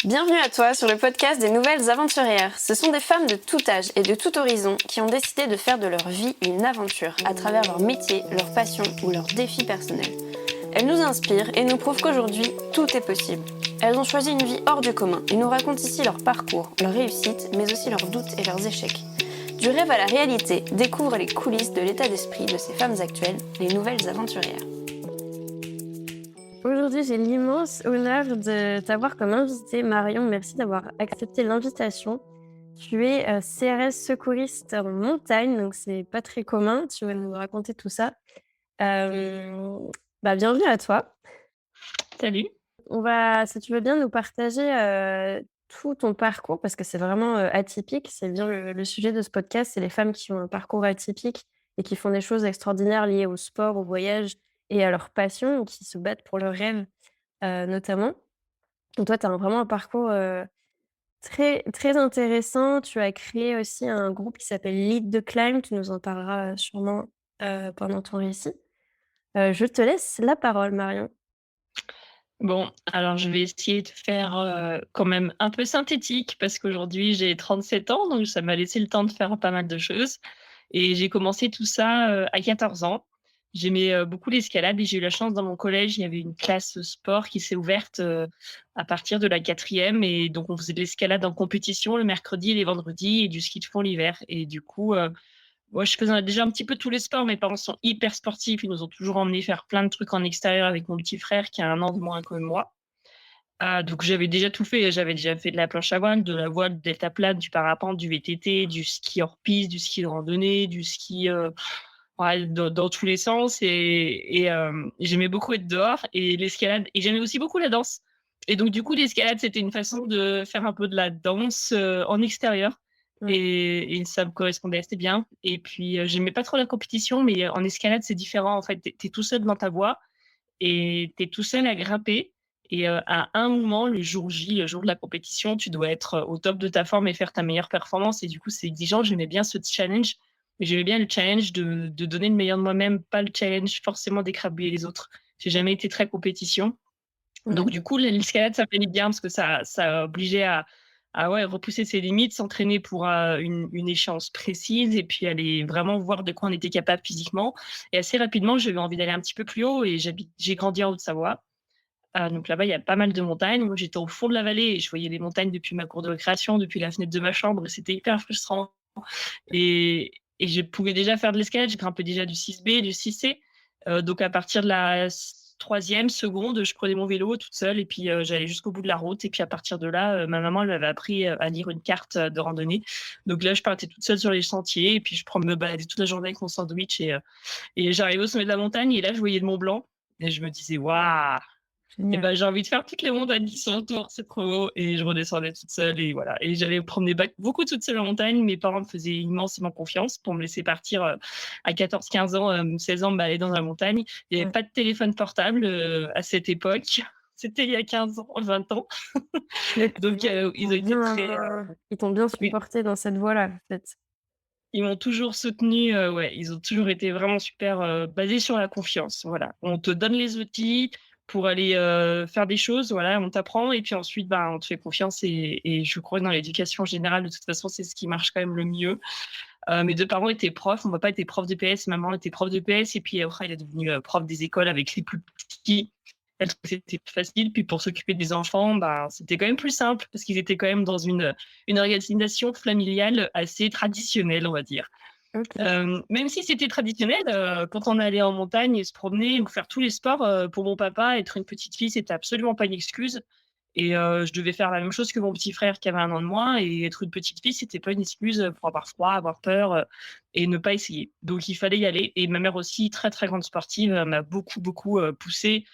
Bienvenue à toi sur le podcast des Nouvelles Aventurières. Ce sont des femmes de tout âge et de tout horizon qui ont décidé de faire de leur vie une aventure à travers leur métier, leur passion ou leurs défis personnels. Elles nous inspirent et nous prouvent qu'aujourd'hui, tout est possible. Elles ont choisi une vie hors du commun et nous racontent ici leur parcours, leurs réussites, mais aussi leurs doutes et leurs échecs. Du rêve à la réalité, découvre les coulisses de l'état d'esprit de ces femmes actuelles, les Nouvelles Aventurières. Aujourd'hui, j'ai l'immense honneur de t'avoir comme invitée, Marion. Merci d'avoir accepté l'invitation. Tu es CRS secouriste en montagne, donc c'est pas très commun. Tu vas nous raconter tout ça. Bienvenue à toi. Salut. Si tu veux bien nous partager tout ton parcours, parce que c'est vraiment atypique. C'est bien le sujet de ce podcast, c'est les femmes qui ont un parcours atypique et qui font des choses extraordinaires liées au sport, au voyage et à leur passion, qui se battent pour leurs rêves notamment. Donc toi, tu as vraiment un parcours très, très intéressant. Tu as créé aussi un groupe qui s'appelle Lead the Climb. Tu nous en parleras sûrement pendant ton récit. Je te laisse la parole, Marion. Bon, alors je vais essayer de faire, quand même un peu synthétique parce qu'aujourd'hui j'ai 37 ans, donc ça m'a laissé le temps de faire pas mal de choses et j'ai commencé tout ça, à 14 ans. J'aimais, beaucoup l'escalade et j'ai eu la chance dans mon collège, il y avait une classe sport qui s'est ouverte, à partir de la 4e et donc on faisait de l'escalade en compétition le mercredi et les vendredis et du ski de fond l'hiver et du coup, moi, je faisais déjà un petit peu tous les sports. Mes parents sont hyper sportifs. Ils nous ont toujours emmenés faire plein de trucs en extérieur avec mon petit frère qui a 1 an de moins que moi. Donc j'avais déjà tout fait. J'avais déjà fait de la planche à voile, de la voile, du deltaplane, du parapente, du VTT, du ski hors piste, du ski de randonnée, du ski, ouais, dans tous les sens j'aimais beaucoup être dehors et l'escalade et j'aimais aussi beaucoup la danse et donc du coup, l'escalade, c'était une façon de faire un peu de la danse, en extérieur Ouais. et ça me correspondait assez bien et puis, j'aimais pas trop la compétition mais, en escalade, c'est différent, en fait. Tu es tout seul dans ta voie et tu es tout seul à grimper et à un moment, le jour J, le jour de la compétition, tu dois être, au top de ta forme et faire ta meilleure performance et du coup, c'est exigeant. J'aimais bien ce challenge, mais j'aimais bien le challenge de donner le meilleur de moi-même, pas le challenge forcément d'écrabouiller les autres. J'ai jamais été très compétition, Ouais. donc du coup, l'escalade, ça fait bien parce que ça obligeait à ouais, repousser ses limites, s'entraîner pour, une échéance précise et puis aller vraiment voir de quoi on était capable physiquement et assez rapidement, j'avais envie d'aller un petit peu plus haut et j'ai grandi en Haute-Savoie. Donc là-bas, il y a pas mal de montagnes. Moi, j'étais au fond de la vallée et je voyais les montagnes depuis ma cour de récréation, depuis la fenêtre de ma chambre et c'était hyper frustrant et je pouvais déjà faire de l'escalade. Je grimpais déjà du 6B, du 6C. Donc à partir de la 3e, seconde, je prenais mon vélo toute seule et puis, j'allais jusqu'au bout de la route et puis à partir de là, ma maman, elle m'avait appris, à lire une carte, de randonnée. Donc là, je partais toute seule sur les sentiers et puis je me baladais toute la journée avec mon sandwich et j'arrivais au sommet de la montagne et là, je voyais le Mont Blanc et je me disais: «Waouh!» Et Génial. ben, j'ai envie de faire toutes les montagnes qui sont autour, c'est trop beau et je redescendais toute seule et voilà et j'allais prendre des bacs beaucoup toute seule en montagne. Mes parents me faisaient immensément confiance pour me laisser partir, à 14-15 ans, 16 ans, me balader dans la montagne. Il y avait Ouais. pas de téléphone portable, à cette époque. C'était il y a 15 ans, 20 ans. Donc, Donc ils ont été très, ils t'ont bien oui, supporté dans cette voie-là, en fait. ils m'ont toujours soutenue, ouais, ils ont toujours été vraiment super, basés sur la confiance, voilà. On te donne les outils pour aller, faire des choses, voilà, on t'apprend et puis ensuite, ben, on te fait confiance et je crois que dans l'éducation générale, de toute façon, c'est ce qui marche quand même le mieux. Mes 2 parents étaient profs, mon papa était prof d'EPS, maman était prof d'EPS et puis après, elle est devenue, prof des écoles avec les plus petits. Elle trouvait que c'était plus facile, puis pour s'occuper des enfants, ben, c'était quand même plus simple parce qu'ils étaient quand même dans une organisation familiale assez traditionnelle, on va dire. OK. Même si c'était traditionnel, quand on allait en montagne et se promener ou faire tous les sports, pour mon papa, être une petite fille, c'était absolument pas une excuse et je devais faire la même chose que mon petit frère qui avait 1 an de moins et être une petite fille, c'était pas une excuse, pour avoir froid, avoir peur, et ne pas essayer. Donc il fallait y aller et ma mère aussi, très, très grande sportive, m'a beaucoup, beaucoup, poussée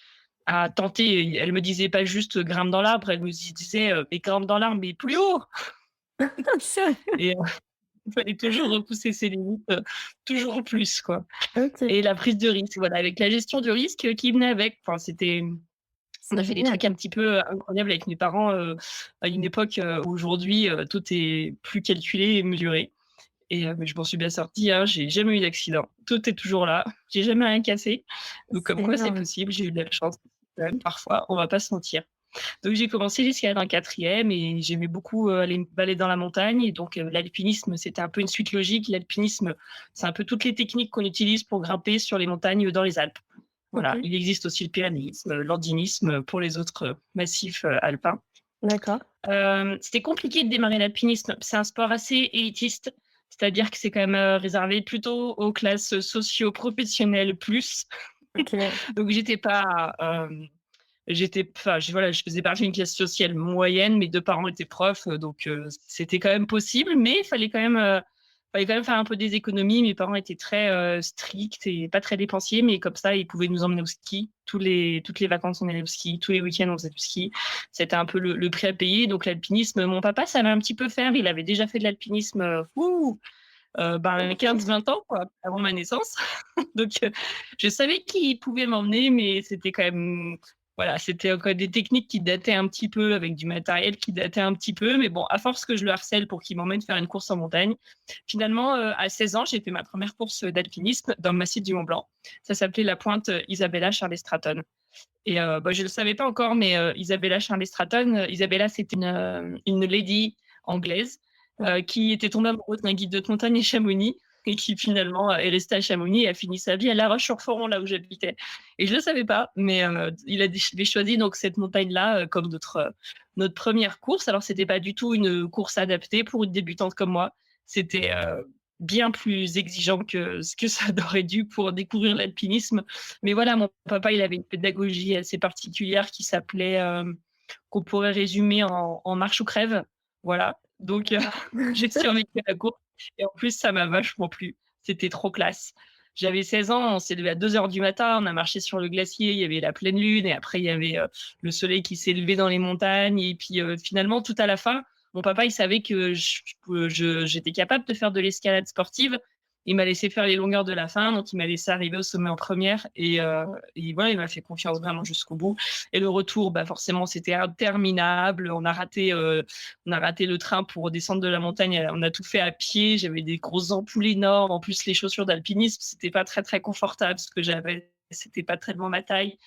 à tenter. Elle me disait pas juste: «Grimpe dans l'arbre», elle me disait: «Mais grimpe dans l'arbre, mais plus haut!» C'est et il fallait toujours repousser ses limites, toujours plus, quoi. OK, Et la prise de risque, voilà, avec la gestion du risque, qui venait avec. Enfin, on c'est a fait des génial. trucs un petit peu, incroyables avec mes parents, à une époque, où aujourd'hui, tout est plus calculé et mesuré mais je m'en suis bien sortie, hein. J'ai jamais eu d'accident. Tout est toujours là. J'ai jamais rien cassé. Donc comme C'est quoi c'est énorme. possible. J'ai eu de la chance quand même parfois, on va pas se mentir. Donc j'ai commencé l'escalade en quatrième et j'aimais beaucoup, aller me balader dans la montagne et donc l'alpinisme, c'était un peu une suite logique. L'alpinisme, c'est un peu toutes les techniques qu'on utilise pour grimper sur les montagnes dans les Alpes. Voilà, OK, il existe aussi le pyrénéisme, l'andinisme pour les autres, massifs, alpins. d'accord. C'était compliqué de démarrer l'alpinisme. C'est un sport assez élitiste, c'est-à-dire que c'est quand même, réservé plutôt aux classes socio-professionnelles plus. OK. Donc j'étais pas, j'étais enfin, voilà, je faisais partie d'une classe sociale moyenne. Mes 2 parents étaient profs, donc c'était quand même possible, mais il fallait quand même faire un peu des économies. Mes parents étaient très, stricts et pas très dépensiers, mais comme ça, ils pouvaient nous emmener au ski. Toutes les vacances, on allait au ski. Tous les week-ends, on faisait du ski. C'était un peu le prix à payer. Donc l'alpinisme, mon papa savait un petit peu faire. Il avait déjà fait de l'alpinisme, 15-20 ans, quoi, avant ma naissance. Donc, je savais qu'il pouvait m'emmener, mais c'était quand même, voilà, c'était encore des techniques qui dataient un petit peu, avec du matériel qui datait un petit peu. Mais bon, à force que je le harcèle pour qu'il m'emmène faire une course en montagne, finalement, à 16 ans, j'ai fait ma première course d'alpinisme dans le massif du Mont Blanc. Ça s'appelait la pointe Isabella Charles Stratton. Et je ne le savais pas encore, mais Isabella Charles Stratton, Isabella, c'était une lady anglaise qui était tombée amoureuse d'un guide de montagne à Chamonix et qui finalement est restée à Chamonix et a fini sa vie à La Roche-sur-Foron, là où j'habitais. Et je ne le savais pas, mais il avait choisi donc cette montagne-là comme notre première course. Alors, ce n'était pas du tout une course adaptée pour une débutante comme moi. C'était bien plus exigeant que ce que ça aurait dû pour découvrir l'alpinisme. Mais voilà, mon papa, il avait une pédagogie assez particulière qui s'appelait, qu'on pourrait résumer en marche ou crève. Voilà. Donc, D'accord. j'ai survécu à la course et en plus, ça m'a vachement plu. C'était trop classe. J'avais 16 ans, on s'est levé à 2 heures du matin, on a marché sur le glacier, il y avait la pleine lune et après il y avait, le soleil qui s'est levé dans les montagnes et puis, finalement, tout à la fin, mon papa, il savait que j'étais capable de faire de l'escalade sportive. Il m'a laissé faire les longueurs de la fin, donc il m'a laissé arriver au sommet en première et voilà, il m'a fait confiance vraiment jusqu'au bout. Et le retour, bah, forcément, c'était interminable. On a raté le train pour redescendre de la montagne. On a tout fait à pied. J'avais des grosses ampoules énormes. En plus, les chaussures d'alpinisme, c'était pas très, très confortable ce que j'avais. C'était pas tellement ma taille.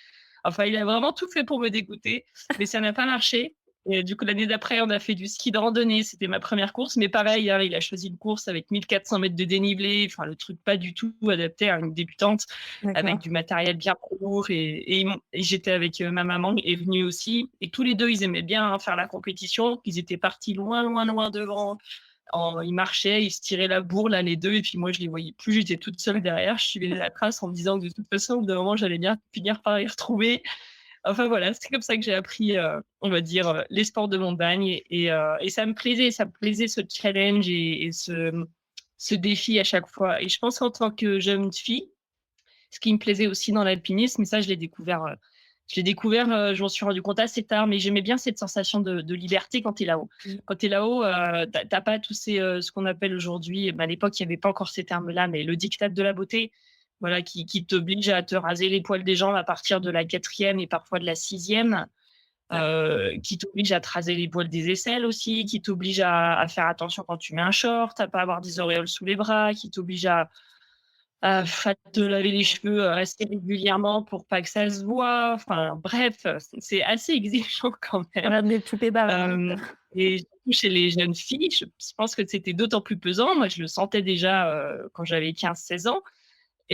Enfin, il a vraiment tout fait pour me dégoûter, mais ça n'a pas marché. Et du coup, l'année d'après, on a fait du ski de randonnée. C'était ma première course, mais pareil, hein, il a choisi une course avec 1400 mètres de dénivelé. Enfin, le truc pas du tout adapté à une débutante, avec D'accord. du matériel bien trop lourd. Et j'étais avec ma maman est venue aussi. Et tous les deux, ils aimaient bien faire la compétition. Ils étaient partis loin, loin, loin devant. Ils marchaient, ils se tiraient la bourre, là, les deux. Et puis moi, je les voyais plus. J'étais toute seule derrière. Je suivais la trace en me disant que de toute façon, au bout d'un moment, j'allais bien finir par y retrouver. Enfin voilà, c'est comme ça que j'ai appris, on va dire, les sports de montagne et ça me plaisait ce challenge et ce défi à chaque fois et je pense qu'en tant que jeune fille, ce qui me plaisait aussi dans l'alpinisme et ça je m'en suis rendu compte assez tard, mais j'aimais bien cette sensation de liberté quand tu es là-haut. Mmh. Quand tu es là-haut, tu pas tous ces, ce qu'on appelle aujourd'hui, à l'époque, il y avait pas encore ces termes-là, mais le diktat de la beauté, voilà, qui t'oblige à te raser les poils des jambes à partir de la quatrième et parfois de la sixième, qui t'oblige à te raser les poils des aisselles aussi, qui t'oblige à faire attention quand tu mets un short, à pas avoir des auréoles sous les bras, qui t'oblige à te laver les cheveux, assez régulièrement pour pas que ça se voie. Enfin bref, c'est assez exigeant quand même. Voilà, des poupées Barbie. Hem et surtout chez les jeunes filles, je pense que c'était d'autant plus pesant. Moi, je le sentais déjà, quand j'avais 15-16 ans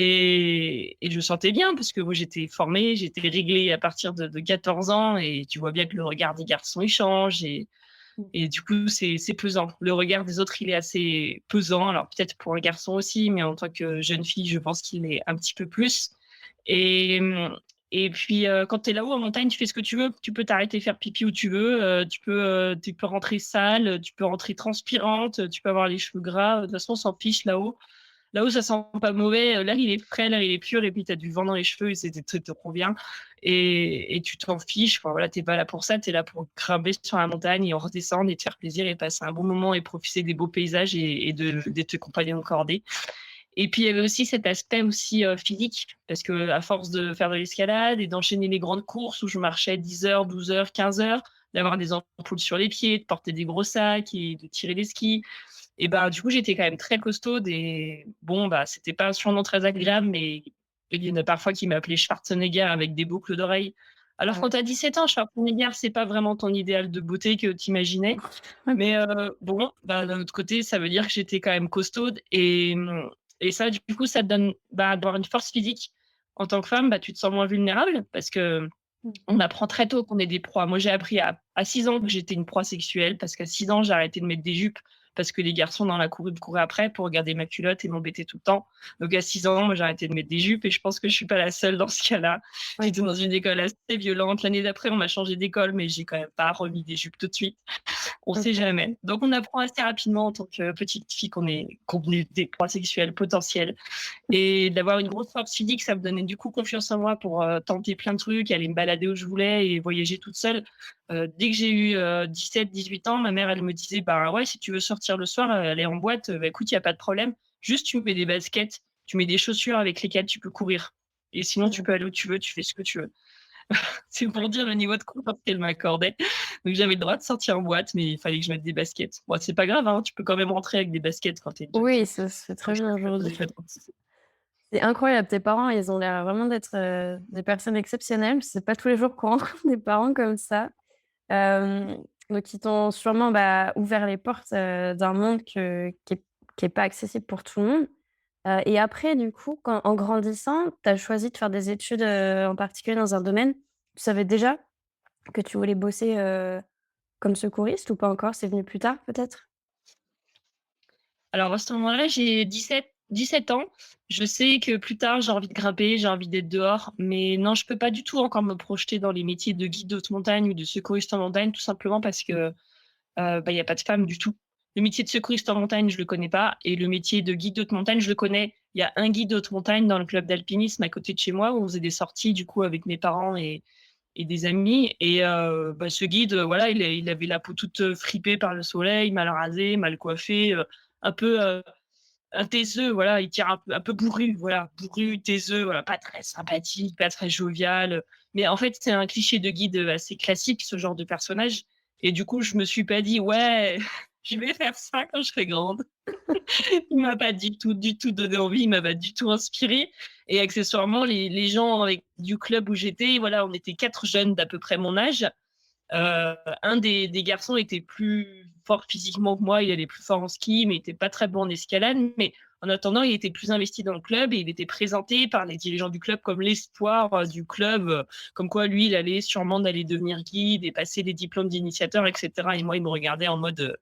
et je le sentais bien parce que moi, j'étais formée, j'étais réglée à partir de 14 ans et tu vois bien que le regard des garçons, il change Mmh. et du coup, c'est pesant. Le regard des autres, il est assez pesant. Alors peut-être pour un garçon aussi, mais en tant que jeune fille, je pense qu'il l'est un petit peu plus. Et et puis, quand tu es là-haut en montagne, tu fais ce que tu veux. Tu peux t'arrêter faire pipi où tu veux, tu peux rentrer sale, tu peux rentrer transpirante, tu peux avoir les cheveux gras. De toute façon, on s'en fiche là-haut. Là-haut, ça sent pas mauvais, l'air il est frais, l'air il est pur et puis tu as du vent dans les cheveux et ça te convient et tu t'en fiches. Enfin voilà, tu es pas là pour ça, tu es là pour grimper sur la montagne et en redescendre et te faire plaisir et passer un bon moment et profiter des beaux paysages et de tes compagnons de cordée. Et puis il y avait aussi cet aspect aussi, physique parce qu'à force de faire de l'escalade et d'enchaîner les grandes courses où je marchais 10 heures, 12 heures, 15 heures, d'avoir des ampoules sur les pieds, de porter des gros sacs et de tirer les skis et ben, du coup, j'étais quand même très costaude et bon, bah, c'était pas un surnom très agréable, mais il y en a parfois qui m'appelaient Schwarzenegger avec des boucles d'oreilles Alors quand tu as 17 ans, Schwarzenegger, c'est pas vraiment ton idéal de beauté que tu imaginais. Ouais. Mais bon, bah, d'un autre côté, ça veut dire que j'étais quand même costaude et ça, du coup, ça te donne, bah, d'avoir une force physique. En tant que femme, bah, tu te sens moins vulnérable parce que Mmh. on apprend très tôt qu'on est des proies. Moi, j'ai appris à 6 ans que j'étais une proie sexuelle parce qu'à 6 ans, j'ai arrêté de mettre des jupes parce que les garçons dans la cour me couraient après pour regarder ma culotte et m'embêter tout le temps. Donc à 6 ans, moi, j'ai arrêté de mettre des jupes et je pense que je suis pas la seule dans ce cas-là. J'étais OK. dans une école assez violente. L'année d'après, on m'a changé d'école, mais j'ai quand même pas remis des jupes tout de suite. On sait OK. jamais. Donc on apprend assez rapidement en tant que petite fille qu'on est des proies sexuelles potentielles. Et d'avoir une grosse force physique, ça me donnait du coup confiance en moi pour tenter plein de trucs, aller me balader où je voulais et voyager toute seule. Dès que j'ai eu 17-18 ans, ma mère, elle me disait: «Bah ouais, si tu veux sortir le soir, aller en boîte, bah écoute, il y a pas de problème. Juste tu mets des baskets, tu mets des chaussures avec lesquelles tu peux courir et sinon tu Mmh. peux aller où tu veux, tu fais ce que tu veux». C'est pour dire le niveau de confiance qu'elle m'accordait. Donc j'avais le droit de sortir en boîte, mais il fallait que je mette des baskets. Bon, c'est pas grave, hein, tu peux quand même rentrer avec des baskets quand tu es une jeune Oui, fille. ça se fait Donc très je bien me aujourd'hui. posais pas trop de soucis. C'est incroyable, tes parents, ils ont l'air vraiment d'être, des personnes exceptionnelles. C'est pas tous les jours qu'on rencontre des parents comme ça. Hem, donc ils t'ont sûrement, bah, ouvert les portes, d'un monde qui est pas accessible pour tout le monde. Et après du coup, quand en grandissant, tu as choisi de faire des études, en particulier dans un domaine, tu savais déjà que tu voulais bosser, comme secouriste ou pas encore? C'est venu plus tard peut-être? Alors à ce moment-là, j'ai 17 ans. Je sais que plus tard, j'ai envie de grimper, j'ai envie d'être dehors, mais non, je peux pas du tout encore me projeter dans les métiers de guide haute montagne ou de secouriste en montagne, tout simplement parce que, bah, il y a pas de femmes du tout. Le métier de secouriste en montagne, je le connais pas et le métier de guide haute montagne, je le connais. Il y a un guide haute montagne dans le club d'alpinisme à côté de chez moi où on faisait des sorties du coup avec mes parents et des amis et bah, ce guide, voilà, il avait la peau toute, fripée par le soleil, mal rasée, mal coiffé, un peu, un taiseux, voilà, il tire un peu bourru, voilà, bourru, taiseux, voilà, pas très sympathique, pas très jovial, mais en fait, c'est un cliché de guide, assez classique, ce genre de personnage et du coup, je me suis pas dit: «Ouais, je vais faire ça quand je serai grande». Il m'a pas du tout donné envie, il m'a pas du tout inspiré et accessoirement, les gens avec du club où j'étais, voilà, on était 4 jeunes d'à peu près mon âge. Un des garçons était plus fort physiquement que moi, il allait plus fort en ski, mais il était pas très bon en escalade. Mais en attendant, il était plus investi dans le club et il était présenté par les dirigeants du club comme l'espoir du club, comme quoi lui, il allait sûrement d'aller devenir guide et passer les diplômes d'initiateur, et cetera. Et moi, il me regardait en mode,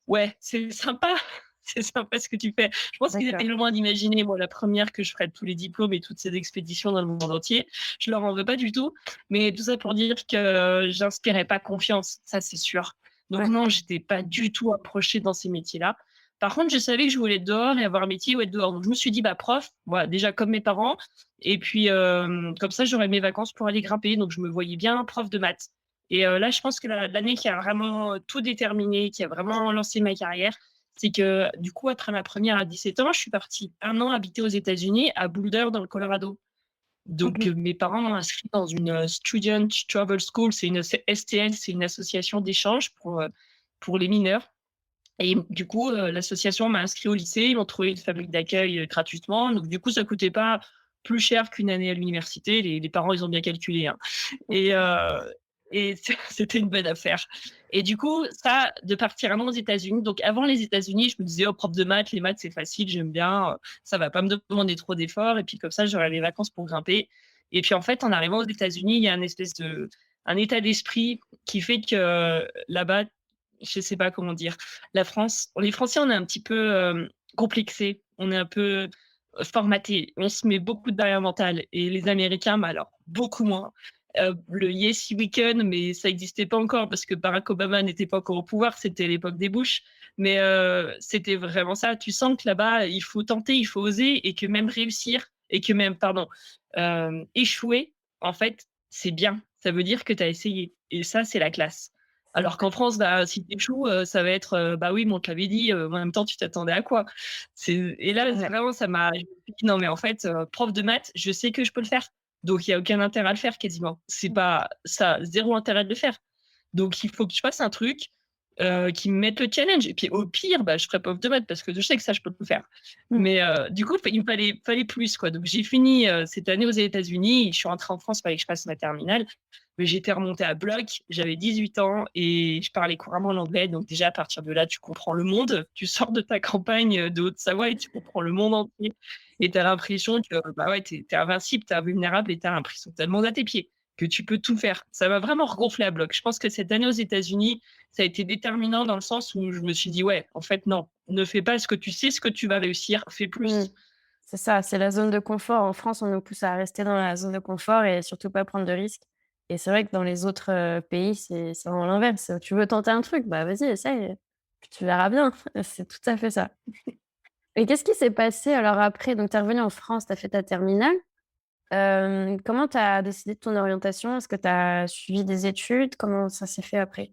ouais, c'est sympa, c'est sympa ce que tu fais. Je pense qu'ils étaient D'accord. loin d'imaginer, moi, la première que je ferais tous les diplômes et toutes ces expéditions dans le monde entier. Je leur en veux pas du tout, mais tout ça pour dire que j'inspirais pas confiance, ça c'est sûr. Donc Ouais. non, j'étais pas du tout approchée dans ces métiers-là. Par contre, je savais que je voulais être dehors et avoir un métier où être dehors. Donc je me suis dit, bah prof, voilà, déjà comme mes parents, et puis comme ça j'aurais mes vacances pour aller grimper. Donc je me voyais bien prof de maths. Et là, je pense que l'année qui a vraiment tout déterminé, qui a vraiment lancé ma carrière, c'est que du coup, après ma première à 17 ans, je suis partie 1 an habiter aux États-Unis, à Boulder, dans le Colorado. Donc, Mmh. mes parents m'ont inscrit dans une Student Travel School, c'est une STL, c'est une association d'échange pour les mineurs. Et du coup, l'association m'a inscrit au lycée, ils m'ont trouvé une famille d'accueil gratuitement. Donc, du coup, ça coûtait pas plus cher qu'une année à l'université. Les parents, ils ont bien calculé, hein. Et, c'était une bonne affaire. Et du coup, ça, de partir 1 an aux États-Unis. Donc, avant les États-Unis, je me disais, oh, prof de maths, les maths, c'est facile, j'aime bien, ça va pas me demander trop d'efforts. Et puis, comme ça, j'aurai les vacances pour grimper. Et puis, en fait, en arrivant aux États-Unis, il y a un état d'esprit qui fait que là-bas, je sais pas comment dire, les Français, on est un petit peu complexés, on est un peu formatés, on se met beaucoup de barrières mentales. Et les Américains, bah alors, beaucoup moins. Le Yes Weekend, mais ça n'existait pas encore parce que Barack Obama n'était pas encore au pouvoir, c'était l'époque des Bush. Mais c'était vraiment ça. Tu sens que là-bas, il faut tenter, il faut oser et que même réussir et que même, pardon, échouer, en fait, c'est bien. Ça veut dire que tu as essayé. Et ça, c'est la classe. C'est Alors vrai. qu'en France, bah, si tu échoues, ça va être, bah oui, mais on te l'avait dit, en même temps, tu t'attendais à quoi? Et là, Ouais. vraiment, je me suis dit: «Non, mais en fait, prof de maths, je sais que je peux le faire, donc il y a aucun intérêt à le faire quasiment». C'est pas ça, zéro intérêt de le faire. Donc il faut que je fasse un truc qui me mettent le challenge et puis au pire, bah, je ferai prof de maths parce que je sais que ça, je peux le faire. Mmh. Mais du coup, il me fallait plus, quoi. Donc j'ai fini, cette année aux États-Unis. Je suis rentrée en France, il fallait que je fasse ma terminale. Mais j'étais remontée à bloc, j'avais 18 ans et je parlais couramment l'anglais. Donc déjà, à partir de là, tu comprends le monde. Tu sors de ta campagne, de Haute-Savoie et tu comprends le monde entier et tu as l'impression que, bah, ouais, tu es invincible, tu es invulnérable et tu as l'impression que tu as le monde à tes pieds, que tu peux tout faire. Ça m'a vraiment regonflé à bloc. Je pense que cette année aux États-Unis, ça a été déterminant dans le sens où je me suis dit: «Ouais, en fait, non, ne fais pas ce que tu sais ce que tu vas réussir, fais Mmh. plus». C'est ça, c'est la zone de confort. En France, on nous pousse à rester dans la zone de confort et surtout pas prendre de risques. Et c'est vrai que dans les autres, pays, c'est vraiment l'inverse. Tu veux tenter un truc, bah, vas-y, essaye, puis tu verras bien. C'est tout à fait ça. Et qu'est-ce qui s'est passé alors après? Donc tu es revenue en France, tu as fait ta terminale. Comment tu as décidé de ton orientation? Est-ce que tu as suivi des études? Comment ça s'est fait après?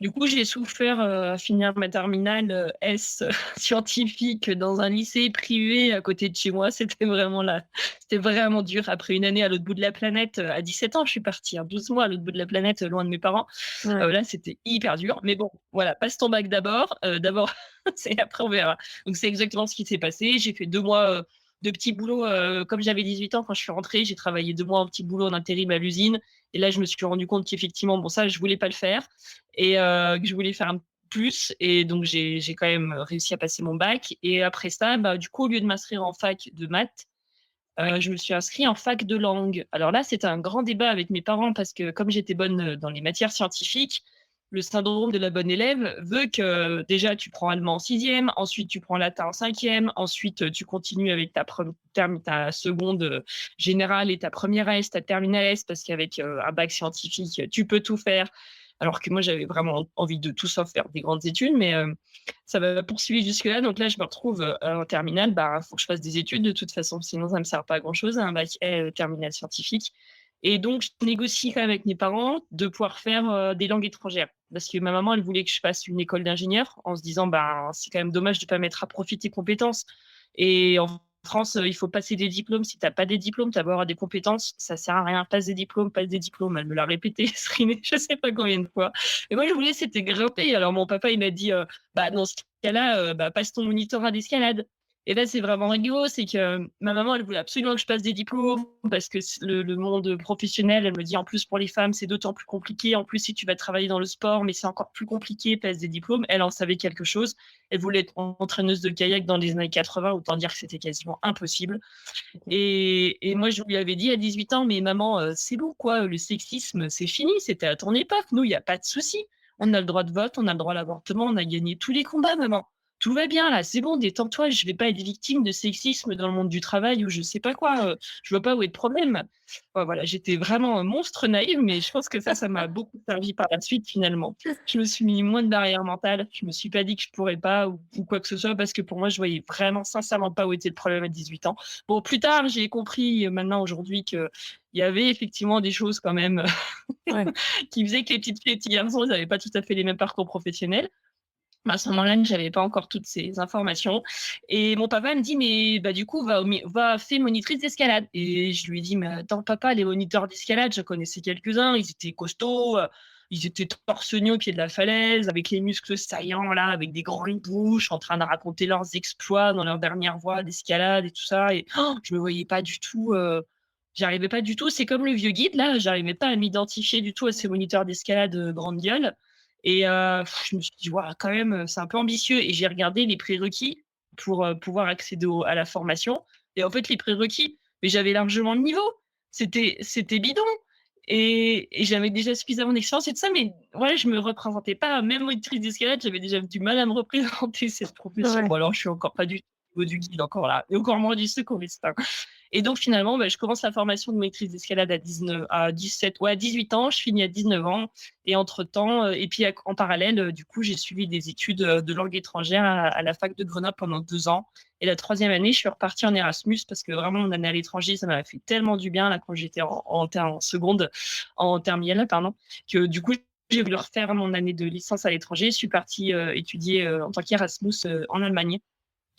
Du coup, j'ai souffert, à finir ma terminale, S scientifique dans un lycée privé à côté de chez moi. C'était vraiment dur. Après une année à l'autre bout de la planète, à 17 ans, je suis partie, hein, 12 mois à l'autre bout de la planète, loin de mes parents. Ouais. Là, c'était hyper dur. Mais bon, voilà, passe ton bac d'abord, c'est après on verra. Donc c'est exactement ce qui s'est passé. J'ai fait 2 mois, de petits boulots, comme j'avais 18 ans quand je suis rentrée, j'ai travaillé 2 mois en petit boulot en intérim à l'usine et là, je me suis rendu compte qu'effectivement, bon ça, je voulais pas le faire et que je voulais faire un plus et donc j'ai quand même réussi à passer mon bac et après ça, bah, du coup, au lieu de m'inscrire en fac de maths, je me suis inscrite en fac de langue. Alors là, c'était un grand débat avec mes parents parce que comme j'étais bonne, dans les matières scientifiques, le syndrome de la bonne élève veut que déjà tu prends allemand en 6e, ensuite tu prends latin en 5e, ensuite, tu continues avec ta seconde, générale et ta première S, ta terminale S parce qu'avec, un bac scientifique, tu peux tout faire. Alors que moi, j'avais vraiment envie de tout sauf faire des grandes études, mais ça m'a poursuivi jusque-là. Donc là, je me retrouve, en terminale, bah, faut que je fasse des études de toute façon, sinon ça me sert pas à grand-chose, un bac L, terminale scientifique et donc je négocie quand même avec mes parents de pouvoir faire, des langues étrangères. Parce que ma maman, elle voulait que je fasse une école d'ingénieur en se disant: «Ben, c'est quand même dommage de pas mettre à profit tes compétences» et en France, il faut passer des diplômes. Si tu as pas des diplômes, tu as beau avoir des compétences, ça sert à rien. Passe des diplômes, passe des diplômes. Elle me l'a répété, Sriné, je sais pas combien de fois. Et moi, je voulais, c'était grimper. Alors mon papa, il m'a dit, «Bah, dans ce cas-là, bah, passe ton monitorat d'escalade». Et là, c'est vraiment rigolo, c'est que ma maman, elle voulait absolument que je passe des diplômes parce que le monde professionnel, elle me dit: «En plus, pour les femmes, c'est d'autant plus compliqué. En plus, si tu vas travailler dans le sport, mais c'est encore plus compliqué, passe des diplômes». Elle en savait quelque chose. Elle voulait être entraîneuse de kayak dans les années 80, autant dire que c'était quasiment impossible. OK. Et moi, je lui avais dit à 18 ans: «Mais maman, c'est bon quoi, le sexisme, c'est fini, c'était à ton époque. Nous, il y a pas de souci. On a le droit de vote, on a le droit à l'avortement, on a gagné tous les combats maman. Tout va bien là, c'est bon, détends-toi, je vais pas être victime de sexisme dans le monde du travail ou je sais pas quoi, je vois pas où est le problème». Ouais, voilà, j'étais vraiment un monstre naïve, mais je pense que ça m'a beaucoup servi par la suite finalement. Je me suis mis moins de barrières mentales, je me suis pas dit que je pourrais pas ou quoi que ce soit parce que pour moi, je voyais vraiment sincèrement pas où était le problème à 18 ans. Bon, plus tard, j'ai compris, maintenant aujourd'hui qu'il y avait effectivement des choses quand même Ouais. qui faisaient que les petites filles et les petits garçons, ils n'avaient pas tout à fait les mêmes parcours professionnels. À ce moment-là, j'avais pas encore toutes ces informations et mon papa me dit: «Mais bah, du coup, va fais monitrice d'escalade» et je lui ai dit: «Mais attends papa, les moniteurs d'escalade, je connaissais quelques-uns, ils étaient costauds, ils étaient torse nu au pied de la falaise avec les muscles saillants là, avec des grandes bouches, en train de raconter leurs exploits dans leur dernière voie d'escalade et tout ça» et je me voyais pas du tout, j'arrivais pas du tout. C'est comme le vieux guide là, j'arrivais pas à m'identifier du tout à ces moniteurs d'escalade, grande gueule et je me suis dit: «Waouh, quand même, c'est un peu ambitieux» et j'ai regardé les prérequis pour, pouvoir accéder à la formation et en fait, les prérequis, mais j'avais largement le niveau. C'était bidon et j'avais déjà suffisamment d'expérience et tout ça, mais ouais, je me représentais pas, même monitrice d'escalade, j'avais déjà du mal à me représenter cette profession. Ouais. Bon alors, je suis encore pas du tout au niveau du guide encore là et encore moins du secouriste, hein. Et donc finalement, bah, je commence la formation de maîtrise d'escalade à 17, ouais, à 18 ans, je finis à 19 ans et entre-temps, et puis en parallèle, du coup, j'ai suivi des études, de langue étrangère à la fac de Grenoble pendant 2 ans et la troisième année, je suis repartie en Erasmus parce que vraiment mon année à l'étranger, ça m'avait fait tellement du bien là quand j'étais en seconde, en terminale, pardon, que du coup, j'ai voulu refaire mon année de licence à l'étranger. Je suis partie, étudier, en tant qu'Erasmus, en Allemagne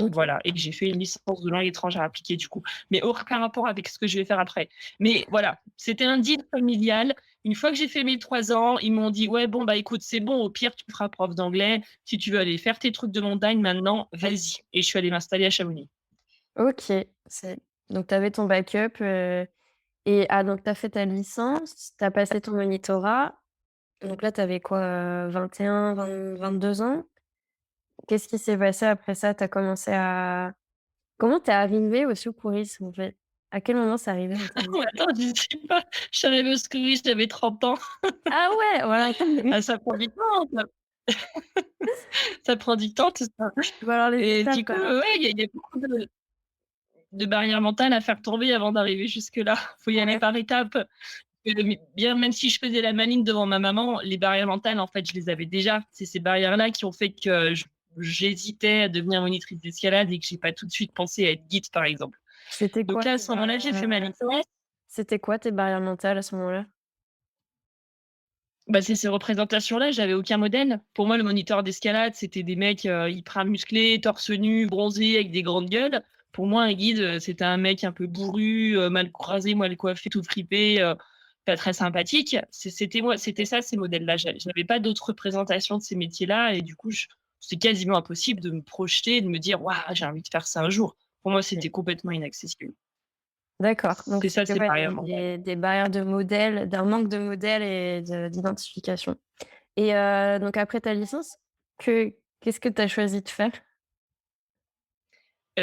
OK. Voilà, et que j'ai fait une licence de langue étrangère appliquée du coup, mais aucun rapport avec ce que je vais faire après. Mais voilà, c'était un deal familial. Une fois que j'ai fait mes 3 ans, ils m'ont dit: «Ouais, bon, bah, écoute, c'est bon, au pire, tu feras prof d'anglais. Si tu veux aller faire tes trucs de montagne maintenant, vas-y», et je suis allée m'installer à Chamonix. OK. C'est donc tu avais ton backup, donc tu as fait ta licence, tu as passé ton monitorat. Donc là, tu avais quoi, 21-22 ans? Qu'est-ce qui s'est passé après ça? Tu as commencé à comment tu es arrivée au secourisme, en fait? À quel moment c'est arrivé dans ta vie? Ouais, attends, je sais pas, je suis arrivée au secourisme, j'avais 30 ans. Ah ouais! Voilà. Ah, ça prend du temps, ça prend du temps tout ça, Bon alors les et du étapes coup, alors? ouais, il y a beaucoup de barrières mentales à faire tomber avant d'arriver jusque-là. Faut y aller Ouais. par étapes. Bien, même si je faisais la maline devant ma maman, les barrières mentales, en fait, je les avais déjà. C'est ces barrières-là qui ont fait que j'hésitais à devenir monitrice d'escalade et que j'ai pas tout de suite pensé à être guide, par exemple. C'était Donc quoi là, à tes ce moment-là, j'ai fait barrières, ma licence. c'était quoi tes barrières mentales à ce moment-là? Bah, c'est ces représentations-là, j'avais aucun modèle. Pour moi, le moniteur d'escalade, c'était des mecs, hyper musclés, torse nu, bronzés, avec des grandes gueules. Pour moi, un guide, c'était un mec un peu bourru, mal rasé, mal coiffé, tout fripé, pas très sympathique. C'était moi, c'était ça, ces modèles-là. J'avais pas d'autres représentations de ces métiers-là, et du coup, c'est quasiment impossible de me projeter, de me dire: «Waouh, j'ai envie de faire ça un jour». Pour moi, OK. c'était complètement inaccessible. D'accord, donc C'est ça, c'était c'est ouais, pareil. des barrières de modèles, d'un manque de modèles et d'identification donc après ta licence, qu'est-ce que tu as choisi de faire?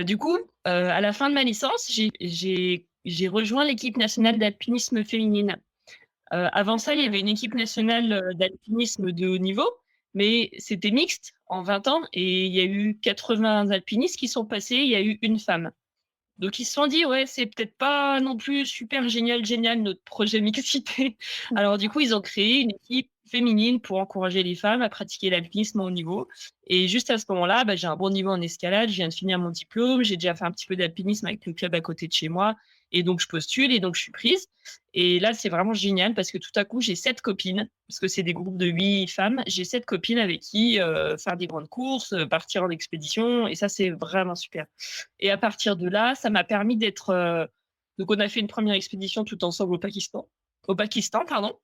Du coup, à la fin de ma licence, j'ai rejoint l'équipe nationale d'alpinisme féminine. Avant ça, il y avait une équipe nationale, d'alpinisme de haut niveau, mais c'était mixte en 20 ans, et il y a eu 80 alpinistes qui sont passés, il y a eu une femme. Donc ils se sont dit: «Ouais, c'est peut-être pas non plus super génial, génial notre projet mixité». Alors du coup, ils ont créé une équipe féminine pour encourager les femmes à pratiquer l'alpinisme à haut niveau, et juste à ce moment-là, bah, j'ai un bon niveau en escalade, je viens de finir mon diplôme, j'ai déjà fait un petit peu d'alpinisme avec le club à côté de chez moi, et donc je postule et donc je suis prise, et là, c'est vraiment génial parce que tout à coup, j'ai 7 copines, parce que c'est des groupes de 8 femmes, j'ai 7 copines avec qui, faire des grandes courses, partir en expédition, et ça, c'est vraiment super. Et à partir de là, ça m'a permis d'être, donc on a fait une première expédition tout ensemble au Pakistan, pardon,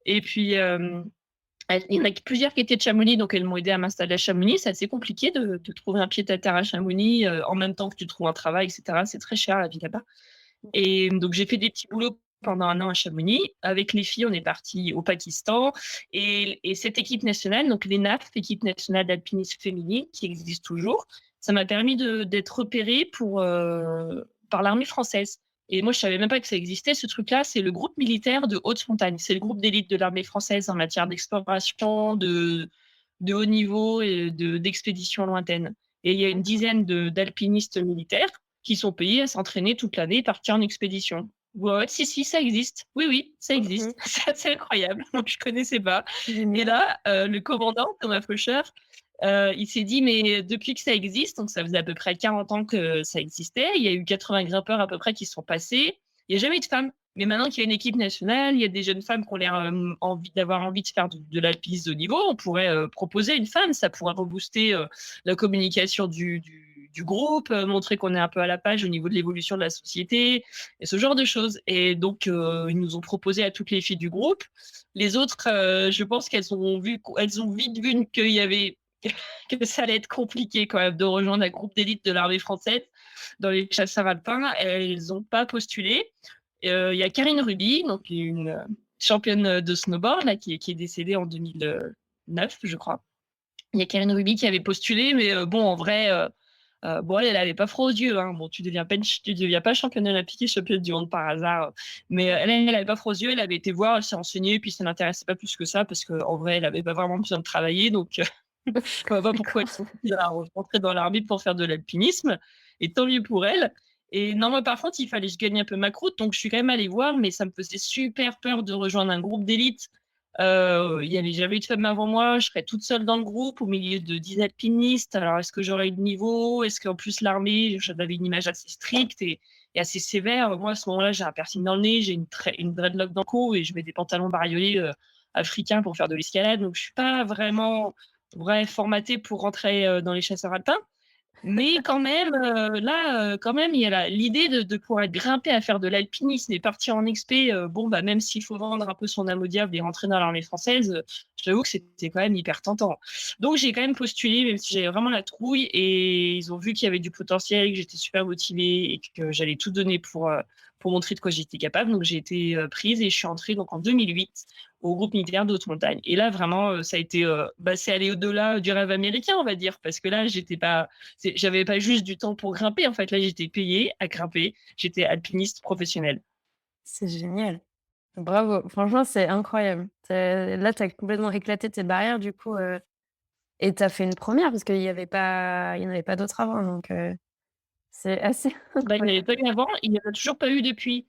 et puis, il y en a plusieurs qui étaient de Chamonix, donc elles m'ont aidée à m'installer à Chamonix. C'est assez compliqué de trouver un pied-à-terre à Chamonix, en même temps que tu trouves un travail, et cetera. C'est très cher la vie là-bas, et donc j'ai fait des petits boulots pendant 1 an à Chamonix. Avec les filles, on est partis au Pakistan, et cette équipe nationale, donc l'ENAF, équipe nationale d'alpinisme féminine, qui existe toujours, ça m'a permis d'être repérée par l'armée française, et moi, je savais même pas que ça existait ce truc-là. C'est le groupe militaire de haute montagne. C'est le groupe d'élite de l'armée française en matière d'exploration, de haut niveau et d'expéditions lointaines, et il y a une dizaine d'alpinistes militaires qui sont payés à s'entraîner toute l'année et partir en expédition. Ouais, ouais, si, si, ça existe. Oui, oui, ça existe. OK, C'est assez incroyable. Moi, je connaissais pas. Et génial. là, le commandant, Thomas Faucheur, il s'est dit: «Mais depuis que ça existe», donc ça faisait à peu près 40 ans que ça existait, il y a eu 80 grimpeurs à peu près qui sont passés. Il y a jamais eu de femmes. Mais maintenant qu'il y a une équipe nationale, il y a des jeunes femmes qui ont l'air, d'avoir envie de faire de l'alpinisme de haut niveau, on pourrait, proposer une femme. Ça pourrait rebooster, la communication du groupe, montrer qu'on est un peu à la page au niveau de l'évolution de la société, et ce genre de choses, et donc ils nous ont proposé à toutes les filles du groupe. Les autres, je pense qu'elles ont vite vu qu'il y avait que ça allait être compliqué quand même de rejoindre un groupe d'élite de l'armée française dans les chasseurs alpins. Elles ont pas postulé. Il y a Karine Ruby, donc une, championne, de snowboard là, qui est décédée en 2009, je crois. Il y a Karine Ruby qui avait postulé, mais bon, en vrai, bon, elle avait pas froid aux yeux, hein. Bon, tu deviens pas championne olympique et championne du monde par hasard, mais elle avait pas froid aux yeux. Elle avait été voir, elle s'est renseignée, puis ça l'intéressait pas plus que ça parce qu'en vrai, elle avait pas vraiment besoin de travailler, donc je vois pas pourquoi elle D'accord. s'est dit rentrer dans l'armée pour faire de l'alpinisme, et tant mieux pour elle. Et non, moi, par contre, il fallait que je gagne un peu ma croûte, donc je suis quand même allée voir, mais ça me faisait super peur de rejoindre un groupe d'élite. Il y avait jamais eu de femme avant moi, je serais toute seule dans le groupe, au milieu de 10 alpinistes. Alors, est-ce que j'aurais eu le niveau? Est-ce qu'en plus, l'armée, j'avais une image assez stricte et assez sévère? Moi, à ce moment-là, j'ai un piercing dans le nez, j'ai une dreadlock dans le cou et je mets des pantalons bariolés, africains pour faire de l'escalade, donc je suis pas vraiment, ouais, formatée pour rentrer, dans les chasseurs alpins. Mais quand même, là, quand même, il y a l'idée de pouvoir grimper à faire de l'alpinisme et partir en expé, bon, bah, même s'il faut vendre un peu son âme au diable et rentrer dans l'armée française, j'avoue que c'était quand même hyper tentant. Donc j'ai quand même postulé, même si j'avais vraiment la trouille et ils ont vu qu'il y avait du potentiel, que j'étais super motivée et que j'allais tout donner pour montrer de quoi j'étais capable. Donc j'ai été, prise et je suis entrée donc en 2008 au groupe militaire de haute montagne et là vraiment, ça a été, bah, c'est aller au-delà du rêve américain, on va dire, parce que là, j'avais pas juste du temps pour grimper, en fait. Là, j'étais payée à grimper. J'étais alpiniste professionnelle. C'est génial. Bravo, franchement, c'est incroyable. Tu as complètement éclaté tes barrières du coup, et tu as fait une première parce qu'il y en avait pas d'autres avant donc c'est assez Bah, il n'y avait incroyable. pas eu avant, il n'y en a toujours pas eu depuis.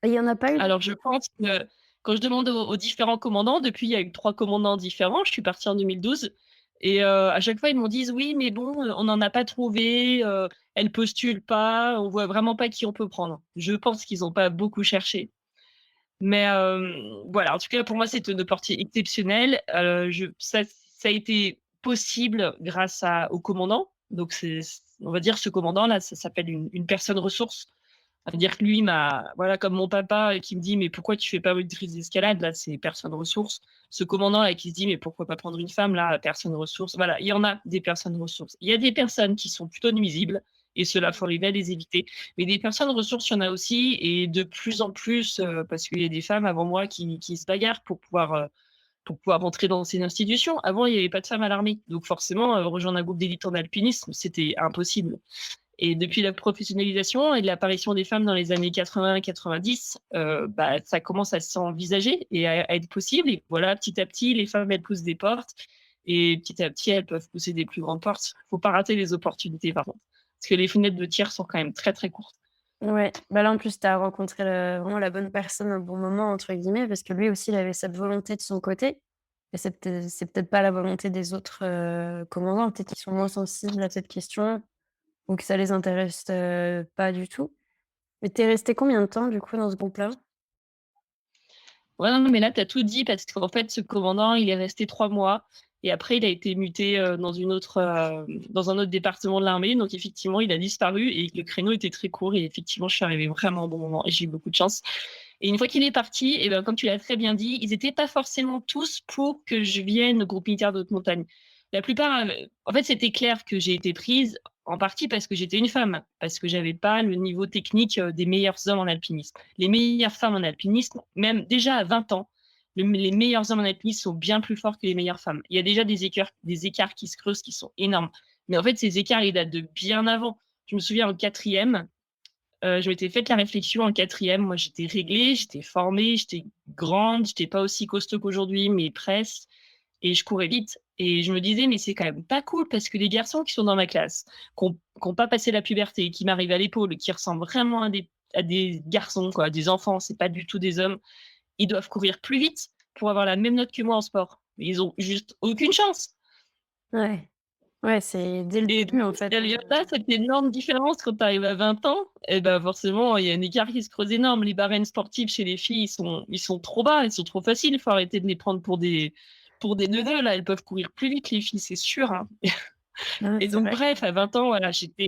Et il y en a pas eu? Alors je pense que quand je demande aux différents commandants, depuis il y a eu 3 commandants différents, je suis partie en 2012 et à chaque fois ils m'ont dit: «Oui, mais bon, on n'en a pas trouvé, elles postulent pas, on voit vraiment pas qui on peut prendre». Je pense qu'ils ont pas beaucoup cherché. Mais voilà, en tout cas, pour moi, c'était une opportunité exceptionnelle. Ça a été possible grâce au commandant. Donc on va dire ce commandant-là, ça s'appelle une personne ressource. Ça veut dire que lui m'a voilà, comme mon papa qui me dit: «Mais pourquoi tu fais pas maîtrise d'escalade?» Là, c'est personne ressource. Ce commandant-là qui se dit: «Mais pourquoi pas prendre une femme?» Là, personne ressource. Voilà, il y en a des personnes ressources. Il y a des personnes qui sont plutôt nuisibles et cela faut arriver à les éviter. Mais des personnes ressources, il y en a aussi et de plus en plus, parce qu'il y a des femmes avant moi qui se bagarrent pour pouvoir rentrer dans ces institutions. Avant, il y avait pas de femmes à l'armée, donc forcément, rejoindre un groupe d'élite en alpinisme, c'était impossible. Et depuis la professionnalisation et l'apparition des femmes dans les années 80-90, bah, ça commence à s'envisager et à être possible. Et voilà, petit à petit, les femmes, elles poussent des portes et petit à petit, elles peuvent pousser des plus grandes portes. Faut pas rater les opportunités, par contre, parce que les fenêtres de tir sont quand même très, très courtes. Ouais, bah, là, en plus, tu as rencontré le vraiment la bonne personne au bon moment entre guillemets parce que lui aussi, il avait cette volonté de son côté et c'est peut-être pas la volonté des autres, commandants. Peut-être qu'ils sont moins sensibles à cette question ou que ça les intéresse, pas du tout. Mais tu es resté combien de temps du coup dans ce groupe-là? Ouais, non, non, mais là, tu as tout dit parce qu'en fait, ce commandant, il est resté 3 mois et après il a été muté, dans un autre département de l'armée. Donc effectivement, il a disparu et le créneau était très court et effectivement, je suis arrivée vraiment au bon moment et j'ai eu beaucoup de chance. Et une fois qu'il est parti et ben, comme tu l'as très bien dit, ils étaient pas forcément tous pour que je vienne au groupe militaire de haute montagne. La plupart, en fait, c'était clair que j'ai été prise en partie parce que j'étais une femme, parce que j'avais pas le niveau technique, des meilleurs hommes en alpinisme. Les meilleures femmes en alpinisme, même déjà à 20 ans, les meilleurs hommes en alpinisme sont bien plus forts que les meilleures femmes. Il y a déjà des écarts qui se creusent qui sont énormes. Mais en fait, ces écarts, ils datent de bien avant. Je me souviens en quatrième, je m'étais faite la réflexion en quatrième. Moi, j'étais réglée, j'étais formée, j'étais grande, j'étais pas aussi costaud qu'aujourd'hui, mais presque. Et je courais vite. Et je me disais, mais c'est quand même pas cool parce que les garçons qui sont dans ma classe, qui ont pas passé la puberté, qui m'arrivent à l'épaule, qui ressemblent vraiment à des garçons, quoi, des enfants, c'est pas du tout des hommes, ils doivent courir plus vite pour avoir la même note que moi en sport. Mais ils ont juste aucune chance. Ouais, ouais, c'est dès le Et début en fait, il y a pas cette énorme différence quand tu arrives à 20 ans et ben forcément, il y a un écart qui se creuse énorme. Les barèmes sportifs chez les filles, ils sont trop bas, ils sont trop faciles. Il faut arrêter de les prendre pour des neuneux, là. Elles peuvent courir plus vite, les filles, c'est sûr, hein. ouais, Et c'est donc vrai. bref, à 20 ans, voilà, j'étais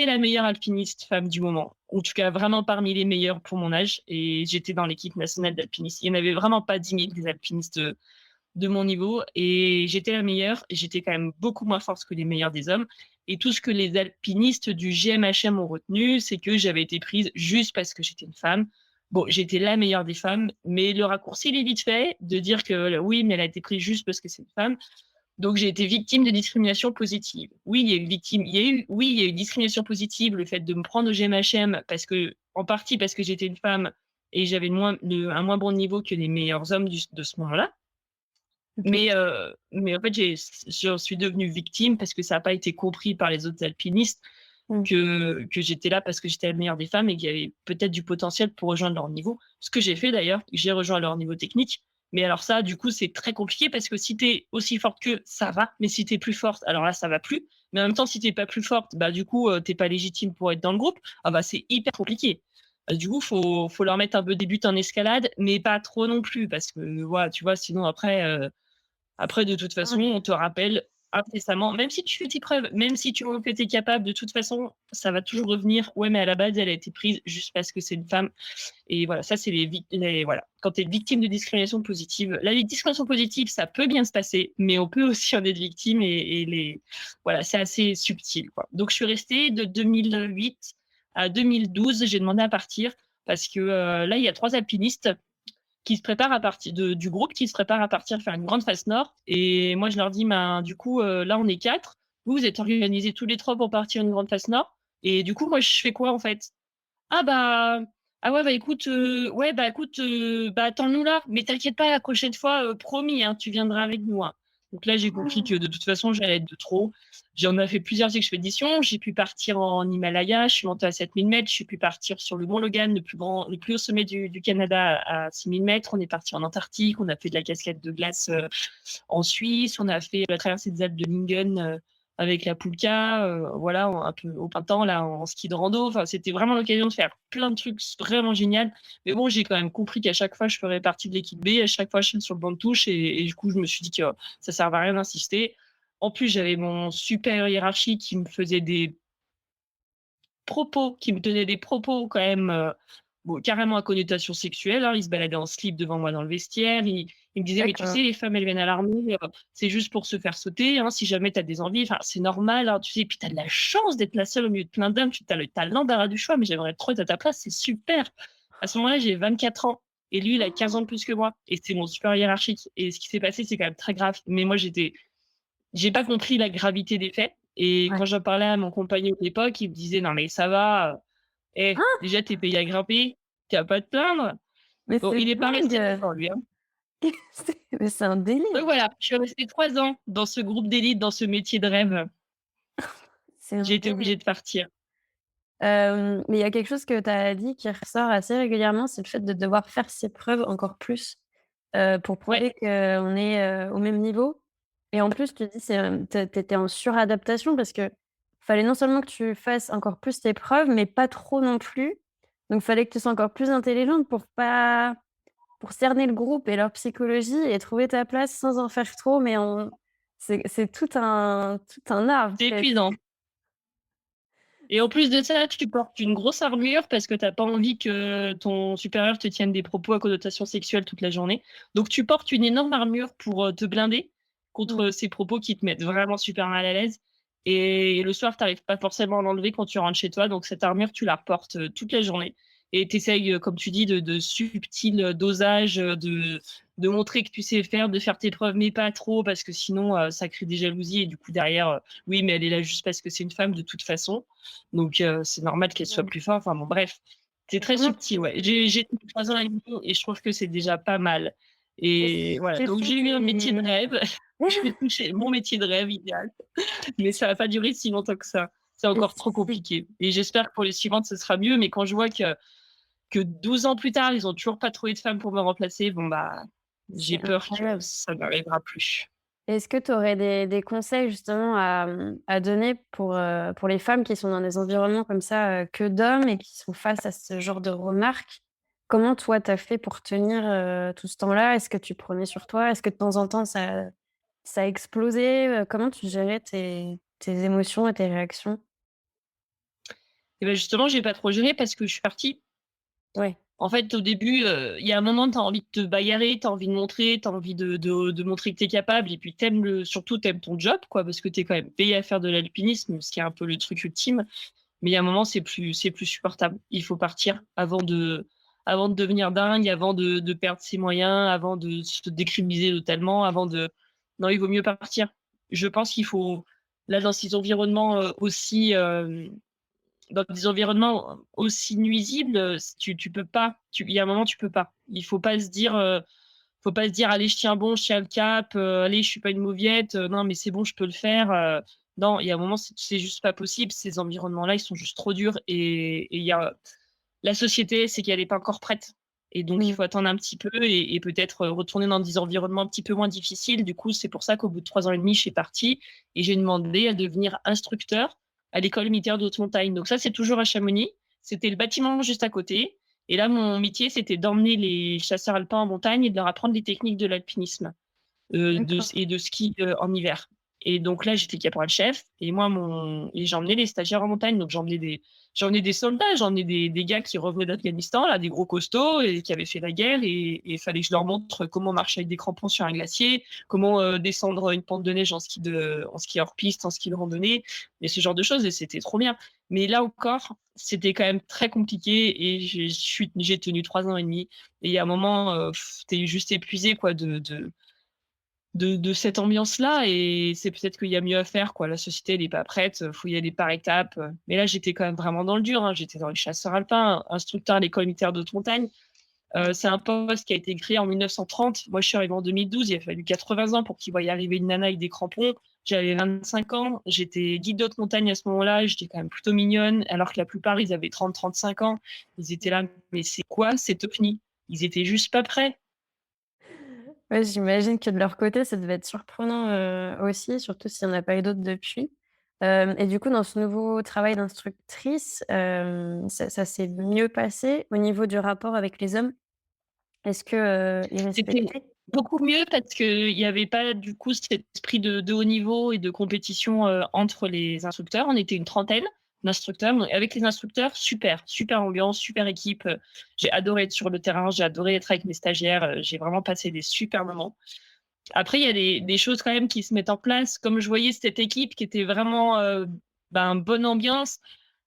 la meilleure alpiniste femme du moment. En tout cas, vraiment parmi les meilleures pour mon âge et j'étais dans l'équipe nationale d'alpinistes. Il y en avait vraiment pas 10 000 des alpinistes, de mon niveau et j'étais la meilleure et j'étais quand même beaucoup moins forte que les meilleurs des hommes et tout ce que les alpinistes du GMHM ont retenu, c'est que j'avais été prise juste parce que j'étais une femme. Bon, j'étais la meilleure des femmes, mais le raccourci, il est vite fait de dire que oui, mais elle a été prise juste parce que c'est une femme. Donc j'ai été victime de discrimination positive. Oui, il y a eu discrimination positive, le fait de me prendre au GMHM parce que en partie parce que j'étais une femme et j'avais un moins bon niveau que les meilleurs hommes de ce moment-là. OK. Mais en fait, j'en suis devenue victime parce que ça a pas été compris par les autres alpinistes Mmh. que j'étais là parce que j'étais la meilleure des femmes et qu'il y avait peut-être du potentiel pour rejoindre leur niveau. Ce que j'ai fait d'ailleurs, j'ai rejoint leur niveau technique. Mais alors ça, du coup, c'est très compliqué parce que si tu es aussi forte qu'eux, ça va, mais si tu es plus forte, alors là, ça va plus. Mais en même temps, si tu es pas plus forte, bah, du coup, tu es pas légitime pour être dans le groupe. Ah bah, c'est hyper compliqué. Du coup, faut leur mettre un peu des buts en escalade, mais pas trop non plus parce que voilà, tu vois? Sinon après, de toute façon, Ouais. on te rappelle. incessamment, même si tu fais tes preuves, même si tu montres que tu es capable, de toute façon, ça va toujours revenir: «Ouais, mais à la base, elle a été prise juste parce que c'est une femme». Et voilà, ça, c'est les voilà, quand tu es victime de discrimination positive, la discrimination positive, ça peut bien se passer, mais on peut aussi en être victime et les voilà, c'est assez subtil, quoi. Donc je suis restée de 2008 à 2012, j'ai demandé à partir parce que, là, il y a 3 alpinistes qui se préparent à partir du groupe qui se prépare à partir faire une grande face nord et moi je leur dis: «Ben, du coup, là on est 4, vous, vous êtes organisés tous les 3 pour partir une grande face nord et du coup moi je fais quoi en fait?» «Ah bah, ah ouais, bah écoute, ouais, bah écoute, bah attends-nous là, mais t'inquiète pas la prochaine fois, promis, hein, tu viendras avec nous, hein». Donc là, j'ai compris que de toute façon, j'allais être de trop. J'en ai fait plusieurs expéditions. J'ai pu partir en Himalaya, je suis montée à 7 000 mètres. J'ai pu partir sur le mont Logan, le plus haut sommet du Canada à 6 000 mètres. On est parti en Antarctique, on a fait de la cascade de glace, en Suisse, on a fait la traversée des Alpes de Lingen, avec la Pulka, voilà, un peu au printemps, là, en ski de rando. Enfin, c'était vraiment l'occasion de faire plein de trucs vraiment génial. Mais bon, j'ai quand même compris qu'à chaque fois, je ferais partie de l'équipe B. À chaque fois, je suis sur le banc de touche. Et du coup, je me suis dit que ça ne servait à rien d'insister. En plus, j'avais mon super hiérarchique qui me faisait des propos, qui me tenait des propos quand même, bon, carrément à connotation sexuelle, hein. Il se baladait en slip devant moi dans le vestiaire. Il me disait: «Mais tu D'accord. sais, les femmes, elles viennent à l'armée, c'est juste pour se faire sauter, hein, si jamais tu as des envies, enfin, c'est normal, hein, tu sais, puis tu as de la chance d'être la seule au milieu de plein d'hommes, tu as le talent l'embarras du choix, mais j'aimerais trop être à ta place, c'est super». À ce moment-là, j'ai 24 ans et lui, il a 15 ans de plus que moi et c'est mon supérieur hiérarchique et ce qui s'est passé, c'est quand même très grave. Mais moi, j'ai pas compris la gravité des faits et Ouais. quand j'en parlais à mon compagnon de l'époque, il me disait: «Non mais ça va, déjà tu es payé à grimper, tu as pas à te plaindre». Mais Bon, c'est il est pas resté dingue! longtemps lui, hein. C'est un Donc délire, voilà, je suis restée 3 ans dans ce groupe d'élite, dans ce métier de rêve. c'est un J'ai été délire. obligée de partir. Mais il y a quelque chose que tu as dit qui ressort assez régulièrement, c'est le fait de devoir faire ses preuves encore plus, pour Ouais, prouver qu'on est, au même niveau et en plus tu dis c'est, tu étais en suradaptation parce que fallait non seulement que tu fasses encore plus tes preuves, mais pas trop non plus. Donc fallait que tu sois encore plus intelligente pour cerner le groupe et leur psychologie et trouver ta place sans en faire trop, mais en c'est tout un art, en c'est fait. épuisant. Et en plus de ça, tu portes une grosse armure parce que tu as pas envie que ton supérieur te tienne des propos à connotation sexuelle toute la journée. Donc tu portes une énorme armure pour, te blinder Mmh. contre ces propos qui te mettent vraiment super mal à l'aise et le soir, tu arrives pas forcément à l'enlever quand tu rentres chez toi. Donc cette armure, tu la reportes, toute la journée et tu essayes, comme tu dis, de subtils, dosages, de montrer que tu sais faire, de faire tes preuves, mais pas trop parce que sinon, ça crée des jalousies et du coup derrière, oui, mais elle est là juste parce que c'est une femme de toute façon. Donc c'est normal qu'elle soit Ouais. plus forte. Enfin bon, bref, c'est Et très comment subtil, ouais. J'ai tenu 3 ans et demi et je trouve que c'est déjà pas mal et voilà, tu donc fais j'ai eu un métier de tes rêve. Je vais toucher mon métier de rêve idéal, mais ça va pas durer si longtemps que ça. C'est et encore trop c'est compliqué et j'espère que pour les suivantes, ce sera mieux, mais quand je vois que 12 ans plus tard, ils ont toujours pas trouvé de femme pour me remplacer, bon, bah, c'est j'ai peur que incroyable. ça n'arrivera plus. Est-ce que tu aurais des conseils justement à donner pour les femmes qui sont dans des environnements comme ça, que d'hommes et qui sont face à ce genre de remarques? Comment toi tu as fait pour tenir, tout ce temps-là? Est-ce que tu prenais sur toi? Est-ce que de temps en temps ça explosait? Comment tu gérais tes émotions et tes réactions? Et ben justement, j'ai pas trop géré parce que je suis partie. Ouais. En fait, au début, il y a un moment, tu as envie de te bagarrer, tu as envie de montrer, tu as envie de montrer que tu es capable et puis tu aimes ton job, quoi, parce que tu es quand même payé à faire de l'alpinisme, ce qui est un peu le truc ultime. Mais il y a un moment, c'est plus supportable. Il faut partir avant de devenir dingue, avant de perdre ses moyens, avant de se décriminaliser totalement, avant de non, il vaut mieux partir. Je pense qu'il faut là, dans ces environnements, aussi, dans des environnements aussi nuisibles, tu peux pas. Il y a un moment, tu peux pas. Il faut pas se dire: «Allez, je tiens bon, je tiens le cap, allez, je suis pas une mauviette, non, mais c'est bon, je peux le faire», non, il y a un moment, c'est juste pas possible. Ces environnements-là, ils sont juste trop durs et il y a la société, c'est qu'elle est pas encore prête et donc il Mmh. faut attendre un petit peu et peut-être, retourner dans des environnements un petit peu moins difficiles. Du coup, c'est pour ça qu'au bout de 3 ans et demi, je suis partie et j'ai demandé à devenir instructeur à l'école militaire de haute montagne. Donc ça, c'est toujours à Chamonix. C'était le bâtiment juste à côté et là, mon métier, c'était d'emmener les chasseurs alpins en montagne et de leur apprendre les techniques de l'alpinisme, D'accord. de ski, en hiver. Et donc là, j'étais caporal-chef et moi j'emmenais les stagiaires en montagne. Donc j'emmenais des soldats, j'emmenais des gars qui revenaient d'Afghanistan, là, des gros costauds et qui avaient fait la guerre et il fallait que je leur montre comment marcher avec des crampons sur un glacier, comment, descendre une pente de neige en ski hors piste, en ski de randonnée et ce genre de choses et c'était trop bien. Mais là encore, c'était quand même très compliqué et j'ai tenu 3 ans et demi et il y a un moment, tu es juste épuisé quoi de cette ambiance-là et c'est peut-être qu'il y a mieux à faire, quoi. La société, elle est pas prête, faut y aller par étapes, mais là, j'étais quand même vraiment dans le dur, hein. J'étais dans les chasseurs alpins, instructeur à l'école militaire de haute montagne. C'est un poste qui a été créé en 1930. Moi, je suis arrivée en 2012. Il a fallu 80 ans pour qu'ils voient arriver une nana avec des crampons. J'avais 25 ans. J'étais guide de haute montagne à ce moment-là. J'étais quand même plutôt mignonne, alors que la plupart, ils avaient 30, 35 ans. Ils étaient là, mais c'est quoi cette ovni? Ils étaient juste pas prêts. Ouais, j'imagine que de leur côté, ça devait être surprenant, aussi, surtout s'il y en a pas eu d'autres depuis. Et du coup, dans ce nouveau travail d'instructrice, ça s'est mieux passé au niveau du rapport avec les hommes? Est-ce que, ils C'était respectaient? beaucoup mieux parce qu'il y avait pas du coup cet esprit de haut niveau et de compétition, entre les instructeurs. On était une trentaine d'instructeurs, donc avec les instructeurs, super, super ambiance, super équipe, j'ai adoré être sur le terrain, j'ai adoré être avec mes stagiaires, j'ai vraiment passé des super moments. Après, il y a des choses quand même qui se mettent en place. Comme je voyais cette équipe qui était vraiment, bonne ambiance,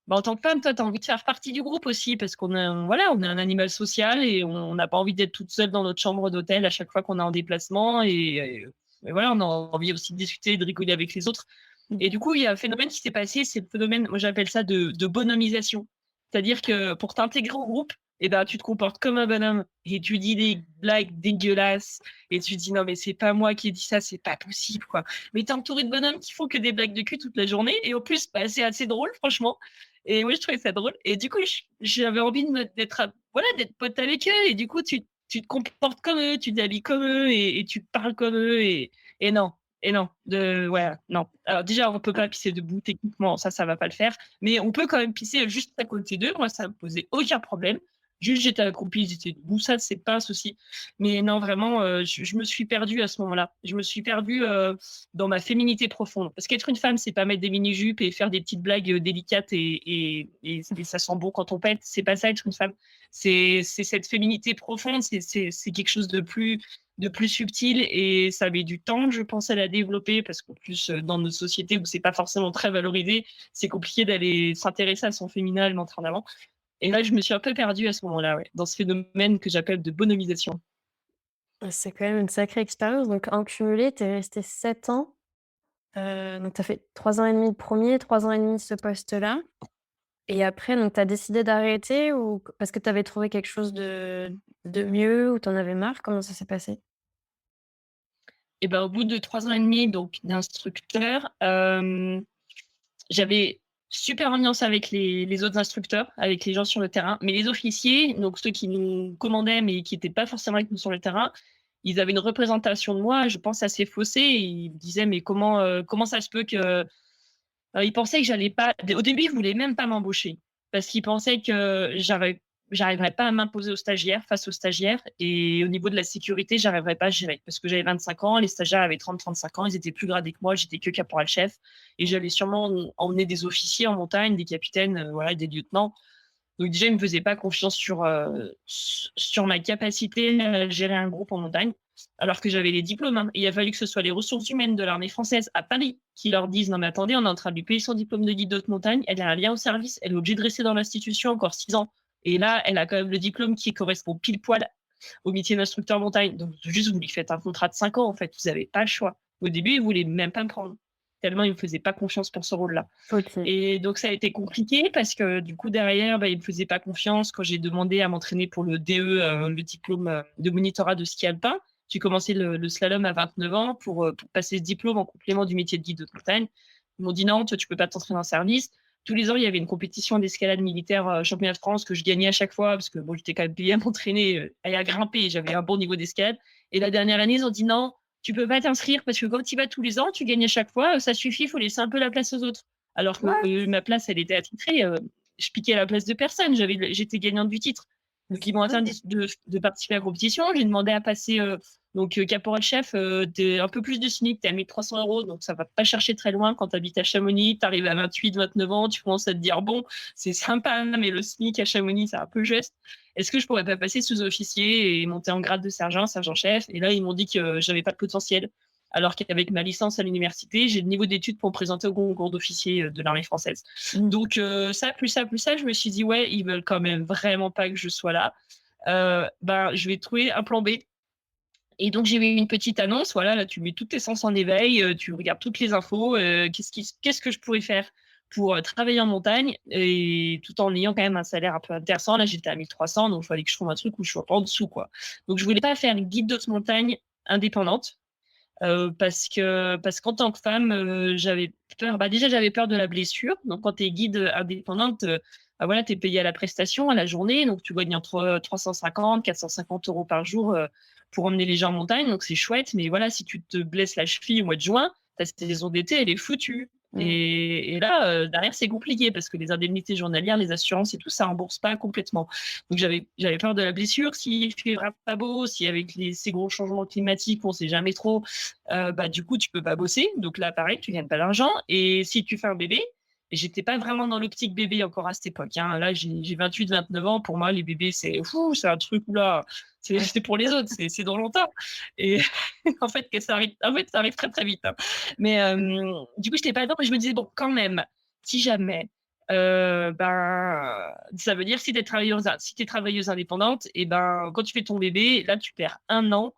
bah, en tant que femme, toi, tu as envie de faire partie du groupe aussi parce on est un animal social et on n'a pas envie d'être toute seule dans notre chambre d'hôtel à chaque fois qu'on est en déplacement et voilà, on a envie aussi de discuter, de rigoler avec les autres. Mmh. Et du coup, il y a un phénomène qui s'est passé, c'est le phénomène, moi j'appelle ça de bonhommisation. C'est-à-dire que pour t'intégrer au groupe, et ben, tu te comportes comme un bonhomme et tu dis des blagues dégueulasses et tu dis non mais c'est pas moi qui ai dit ça, c'est pas possible quoi. Mais t'es entouré de bonhommes qui font que des blagues de cul toute la journée et au plus bah, c'est assez drôle franchement. Et oui, je trouvais ça drôle. Et du coup, j'avais envie d'être pote avec eux. Et du coup, tu te comportes comme eux, tu t'habilles comme eux et tu parles comme eux. Et non, ouais, non. Alors déjà, on peut pas pisser debout techniquement, ça va pas le faire. Mais on peut quand même pisser juste à côté d'eux. Moi, ça me posait aucun problème. Juste, j'étais accroupie, ils étaient debout, ça, c'est pas un souci. Mais non, vraiment, je me suis perdue à ce moment-là. Je me suis perdue dans ma féminité profonde. Parce qu'être une femme, c'est pas mettre des mini-jupes et faire des petites blagues délicates et ça sent bon quand on pète. C'est pas ça, être une femme. C'est cette féminité profonde, c'est quelque chose de plus subtil et ça met du temps, je pense, à la développer parce qu'en plus, dans nos sociétés où c'est pas forcément très valorisé, c'est compliqué d'aller s'intéresser à son féminin et le mettre en avant. Et là, je me suis un peu perdue à ce moment-là, ouais, dans ce phénomène que j'appelle de bonhomisation. C'est quand même une sacrée expérience. Donc en cumulé, tu es restée 7 ans, donc tu as fait 3 ans et demi le 1er, 3 ans et demi ce poste-là et après donc tu as décidé d'arrêter ou parce que tu avais trouvé quelque chose de mieux ou tu en avais marre? Comment ça s'est passé? Et ben, au bout de 3 ans et demi donc d'instructeur, j'avais super ambiance avec les autres instructeurs, avec les gens sur le terrain. Mais les officiers, donc ceux qui nous commandaient, mais qui étaient pas forcément avec nous sur le terrain, ils avaient une représentation de moi, je pense, assez faussée. Et ils me disaient: «Mais comment ça se peut que» ils pensaient que j'allais pas au début, ils voulaient même pas m'embaucher parce qu'ils pensaient que j'arriverais pas à m'imposer aux stagiaires, face aux stagiaires et au niveau de la sécurité, j'arriverais pas à gérer parce que j'avais 25 ans, les stagiaires avaient 30, 35 ans, ils étaient plus gradés que moi, j'étais que caporal-chef et j'allais sûrement emmener des officiers en montagne, des capitaines, voilà, des lieutenants. Donc déjà, ils me faisaient pas confiance sur ma capacité à gérer un groupe en montagne, alors que j'avais les diplômes, hein. Et il a fallu que ce soit les ressources humaines de l'armée française à Paris qui leur disent: «Non mais attendez, on est en train de lui payer son diplôme de guide d'haute montagne, elle a un lien au service, elle est obligée de rester dans l'institution encore 6 ans et là, elle a quand même le diplôme qui correspond pile poil au métier d'instructeur montagne. Donc juste, vous lui faites un contrat de 5 ans, en fait, vous avez pas le choix». Au début, ils voulaient même pas me prendre, tellement ils me faisaient pas confiance pour ce rôle-là. OK. Et donc ça a été compliqué parce que du coup derrière, ils me faisaient pas confiance quand j'ai demandé à m'entraîner pour le DE, le diplôme, de monitorat de ski alpin. J'ai commencé le slalom à 29 ans pour passer ce diplôme en complément du métier de guide de montagne. Ils m'ont dit: «Non, toi tu peux pas t'entraîner en service». Tous les ans, il y avait une compétition d'escalade militaire, championnat de France que je gagnais à chaque fois parce que bon, j'étais quand même payée à m'entraîner, et à grimper, j'avais un bon niveau d'escalade et la dernière année, ils ont dit: «Non, tu peux pas t'inscrire parce que comme tu y vas tous les ans, tu gagnes à chaque fois, ça suffit, il faut laisser un peu la place aux autres». Alors que What? ma place, elle était attitrée, je piquais la place de personne, j'étais gagnante du titre. Donc ils m'ont interdit de participer à la compétition. J'ai demandé à passer, caporal-chef, de un peu plus de SMIC. Tu es à 1 300 €, donc ça va pas chercher très loin quand tu habites à Chamonix. Tu arrives à 28-29 ans, tu commences à te dire: «Bon, c'est sympa, mais le SMIC à Chamonix, c'est un peu juste. Est-ce que je pourrais pas passer sous-officier et monter en grade de sergent, sergent-chef?» Et là, ils m'ont dit que j'avais pas de potentiel, alors qu'avec ma licence à l'université, j'ai le niveau d'études pour me présenter au concours d'officier, de l'armée française. Mmh. Donc ça, plus ça, je me suis dit: «Ouais, ils veulent quand même vraiment pas que je sois là. Ben, je vais trouver un plan B». Et donc j'ai vu une petite annonce, voilà, là tu mets toutes tes sens en éveil, tu regardes toutes les infos, qu'est-ce que je pourrais faire pour, travailler en montagne et tout en ayant quand même un salaire un peu intéressant. Là, j'étais à 1 300, donc il fallait que je trouve un truc où je sois pas en dessous, quoi. Donc je voulais pas faire une guide d'haute montagne indépendante, parce qu'en tant que femme, j'avais peur, bah, déjà j'avais peur de la blessure. Donc quand tu es guide, indépendante, bah, voilà, tu es payée à la prestation, à la journée, donc tu gagnes entre 350-450 € par jour, pour emmener les gens en montagne, donc c'est chouette. Mais voilà, si tu te blesses la cheville au mois de juin, ta saison d'été, elle est foutue. Mmh. Et là, derrière, c'est compliqué parce que les indemnités journalières, les assurances et tout, ça rembourse pas complètement. Donc j'avais peur de la blessure. S'il fait vraiment pas beau, si avec ces gros changements climatiques, on sait jamais trop, bah, du coup, tu peux pas bosser. Donc là, pareil, tu gagnes pas d'argent. Et si tu fais un bébé, et j'étais pas vraiment dans l'optique bébé encore à cette époque, hein. Là, j'ai 28-29 ans. Pour moi, les bébés, c'est un truc où là, Ouais. c'est pour les autres, c'est dans longtemps. Et en fait, ça arrive très, très vite, hein. Mais du coup, j'étais pas dedans, mais je me disais: «Bon, quand même, si jamais, ben, ça veut dire si tu es travailleuse indépendante et ben, quand tu fais ton bébé, là, tu perds 1 an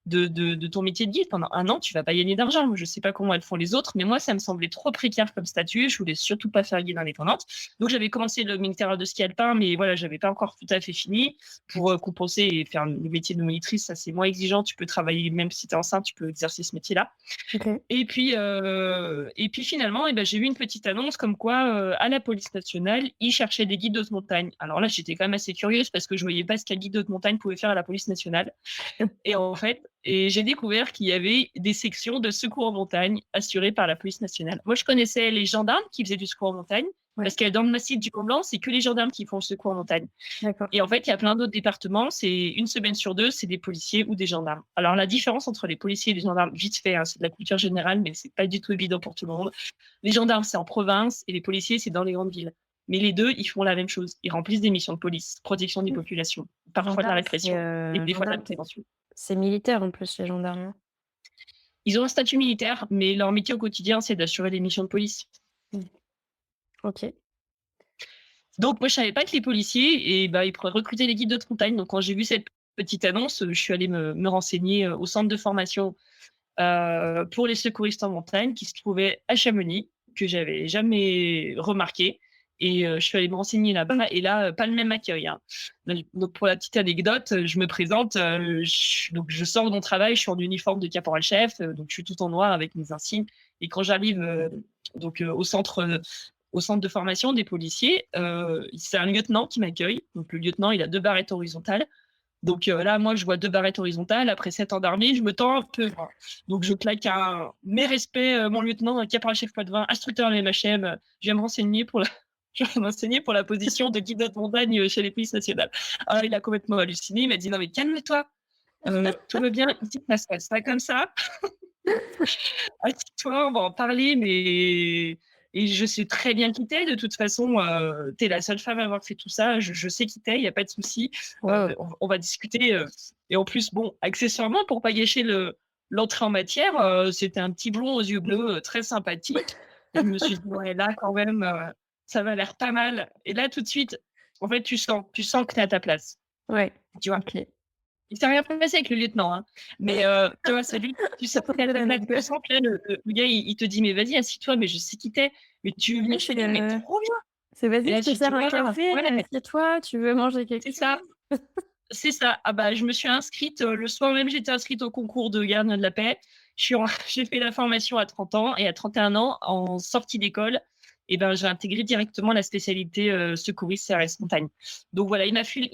de ton métier de guide. Pendant 1 an, tu vas pas gagner d'argent. Moi, je sais pas comment elles font les autres, mais moi, ça me semblait trop précaire comme statut. Je voulais surtout pas faire guide indépendante. Donc, j'avais commencé le militaire de ski alpin, mais voilà, j'avais pas encore tout à fait fini pour compenser et faire le métier de monitrice. Ça, c'est moins exigeant. Tu peux travailler, même si tu es enceinte, tu peux exercer ce métier-là. OK. Et puis finalement, eh ben, j'ai vu une petite annonce comme quoi, à la police nationale, ils cherchaient des guides haute montagne. Alors là, j'étais quand même assez curieuse parce que je voyais pas ce qu'un guide haute montagne pouvait faire à la police nationale. Et j'ai découvert qu'il y avait des sections de secours en montagne assurées par la police nationale. Moi, je connaissais les gendarmes qui faisaient du secours en montagne, Ouais, parce que dans le massif du Mont Blanc, c'est que les gendarmes qui font le secours en montagne. d'accord. Et en fait, il y a plein d'autres départements, c'est une semaine sur deux, c'est des policiers ou des gendarmes. Alors la différence entre les policiers et les gendarmes, vite fait, hein, c'est de la culture générale, mais c'est pas du tout évident pour tout le monde. Les gendarmes, c'est en province et les policiers, c'est dans les grandes villes. Mais les deux, ils font la même chose. Ils remplissent des missions de police, protection des Mmh. populations, parfois de la Gendarme, répression et des fois de la gendarme, prévention. c'est militaire en plus, les gendarmes, hein? Ils ont un statut militaire, mais leur métier au quotidien, c'est d'assurer les missions de police. Mmh. OK. Donc moi, je savais pas que les policiers, et bah, ils pourraient recruter les guides de montagne. Donc quand j'ai vu cette petite annonce, je suis allée me renseigner, au centre de formation, pour les secouristes en montagne qui se trouvait à Chamonix, que j'avais jamais remarqué. Et je suis allée me renseigner là-bas et là, pas le même accueil, hein. Donc pour la petite anecdote, je me présente, donc je sors de mon travail, je suis en uniforme de caporal-chef, donc je suis tout en noir avec mes insignes. Et quand j'arrive, au centre de formation des policiers, c'est un lieutenant qui m'accueille. Donc le lieutenant, il a 2 barrettes horizontales. Donc là, moi, je vois 2 barrettes horizontales. Après 7 ans d'armée, je me tends un peu, quoi. Donc je claque un: «Mes respects, mon lieutenant, caporal-chef Poitvin, instructeur en MHM, je viens me renseigner pour la je viens m'enseigner pour la position de guide de montagne, chez les polices nationales». Alors il a complètement halluciné, il m'a dit: «Non mais calme-toi, tout va bien ici, ça se passe pas comme ça. Assieds-toi, on va en parler, mais». Et je sais très bien qui tu es de toute façon, tu es la seule femme à avoir fait tout ça, je sais qui tu es, il y a pas de souci, Waouh! on va discuter, et en plus, bon, accessoirement, pour pas gâcher l'entrée en matière, c'était un petit blond aux yeux bleus, très sympathique. Et je me suis dit: «Ouais, là, quand même, ça m'a l'air pas mal». Et là, tout de suite, en fait, tu sens que tu es à ta place, Ouais, tu vois? OK. Il s'est rien passé avec le lieutenant, hein, mais tu vois, c'est lui, tu sens que Quelle tu anecdote. sens que là, le gars, il te dit: «Mais vas-y, assis-toi, mais je sais qui tu es, mais tu veux venir?» Je fais: «Mais trop bien!» C'est: Et «Vas-y, là, je te tu te dis: sers un «Waouh, café, ouais, assieds-toi, tu veux manger quelque c'est ça, chose?» c'est ça». Ah bah, je me suis inscrite, le soir même, j'étais inscrite au concours de gardien de la paix. Je suis en J'ai fait la formation à 30 ans, et à 31 ans, en sortie d'école, et ben, j'ai intégré directement la spécialité, secouriste CRS montagne. Donc voilà,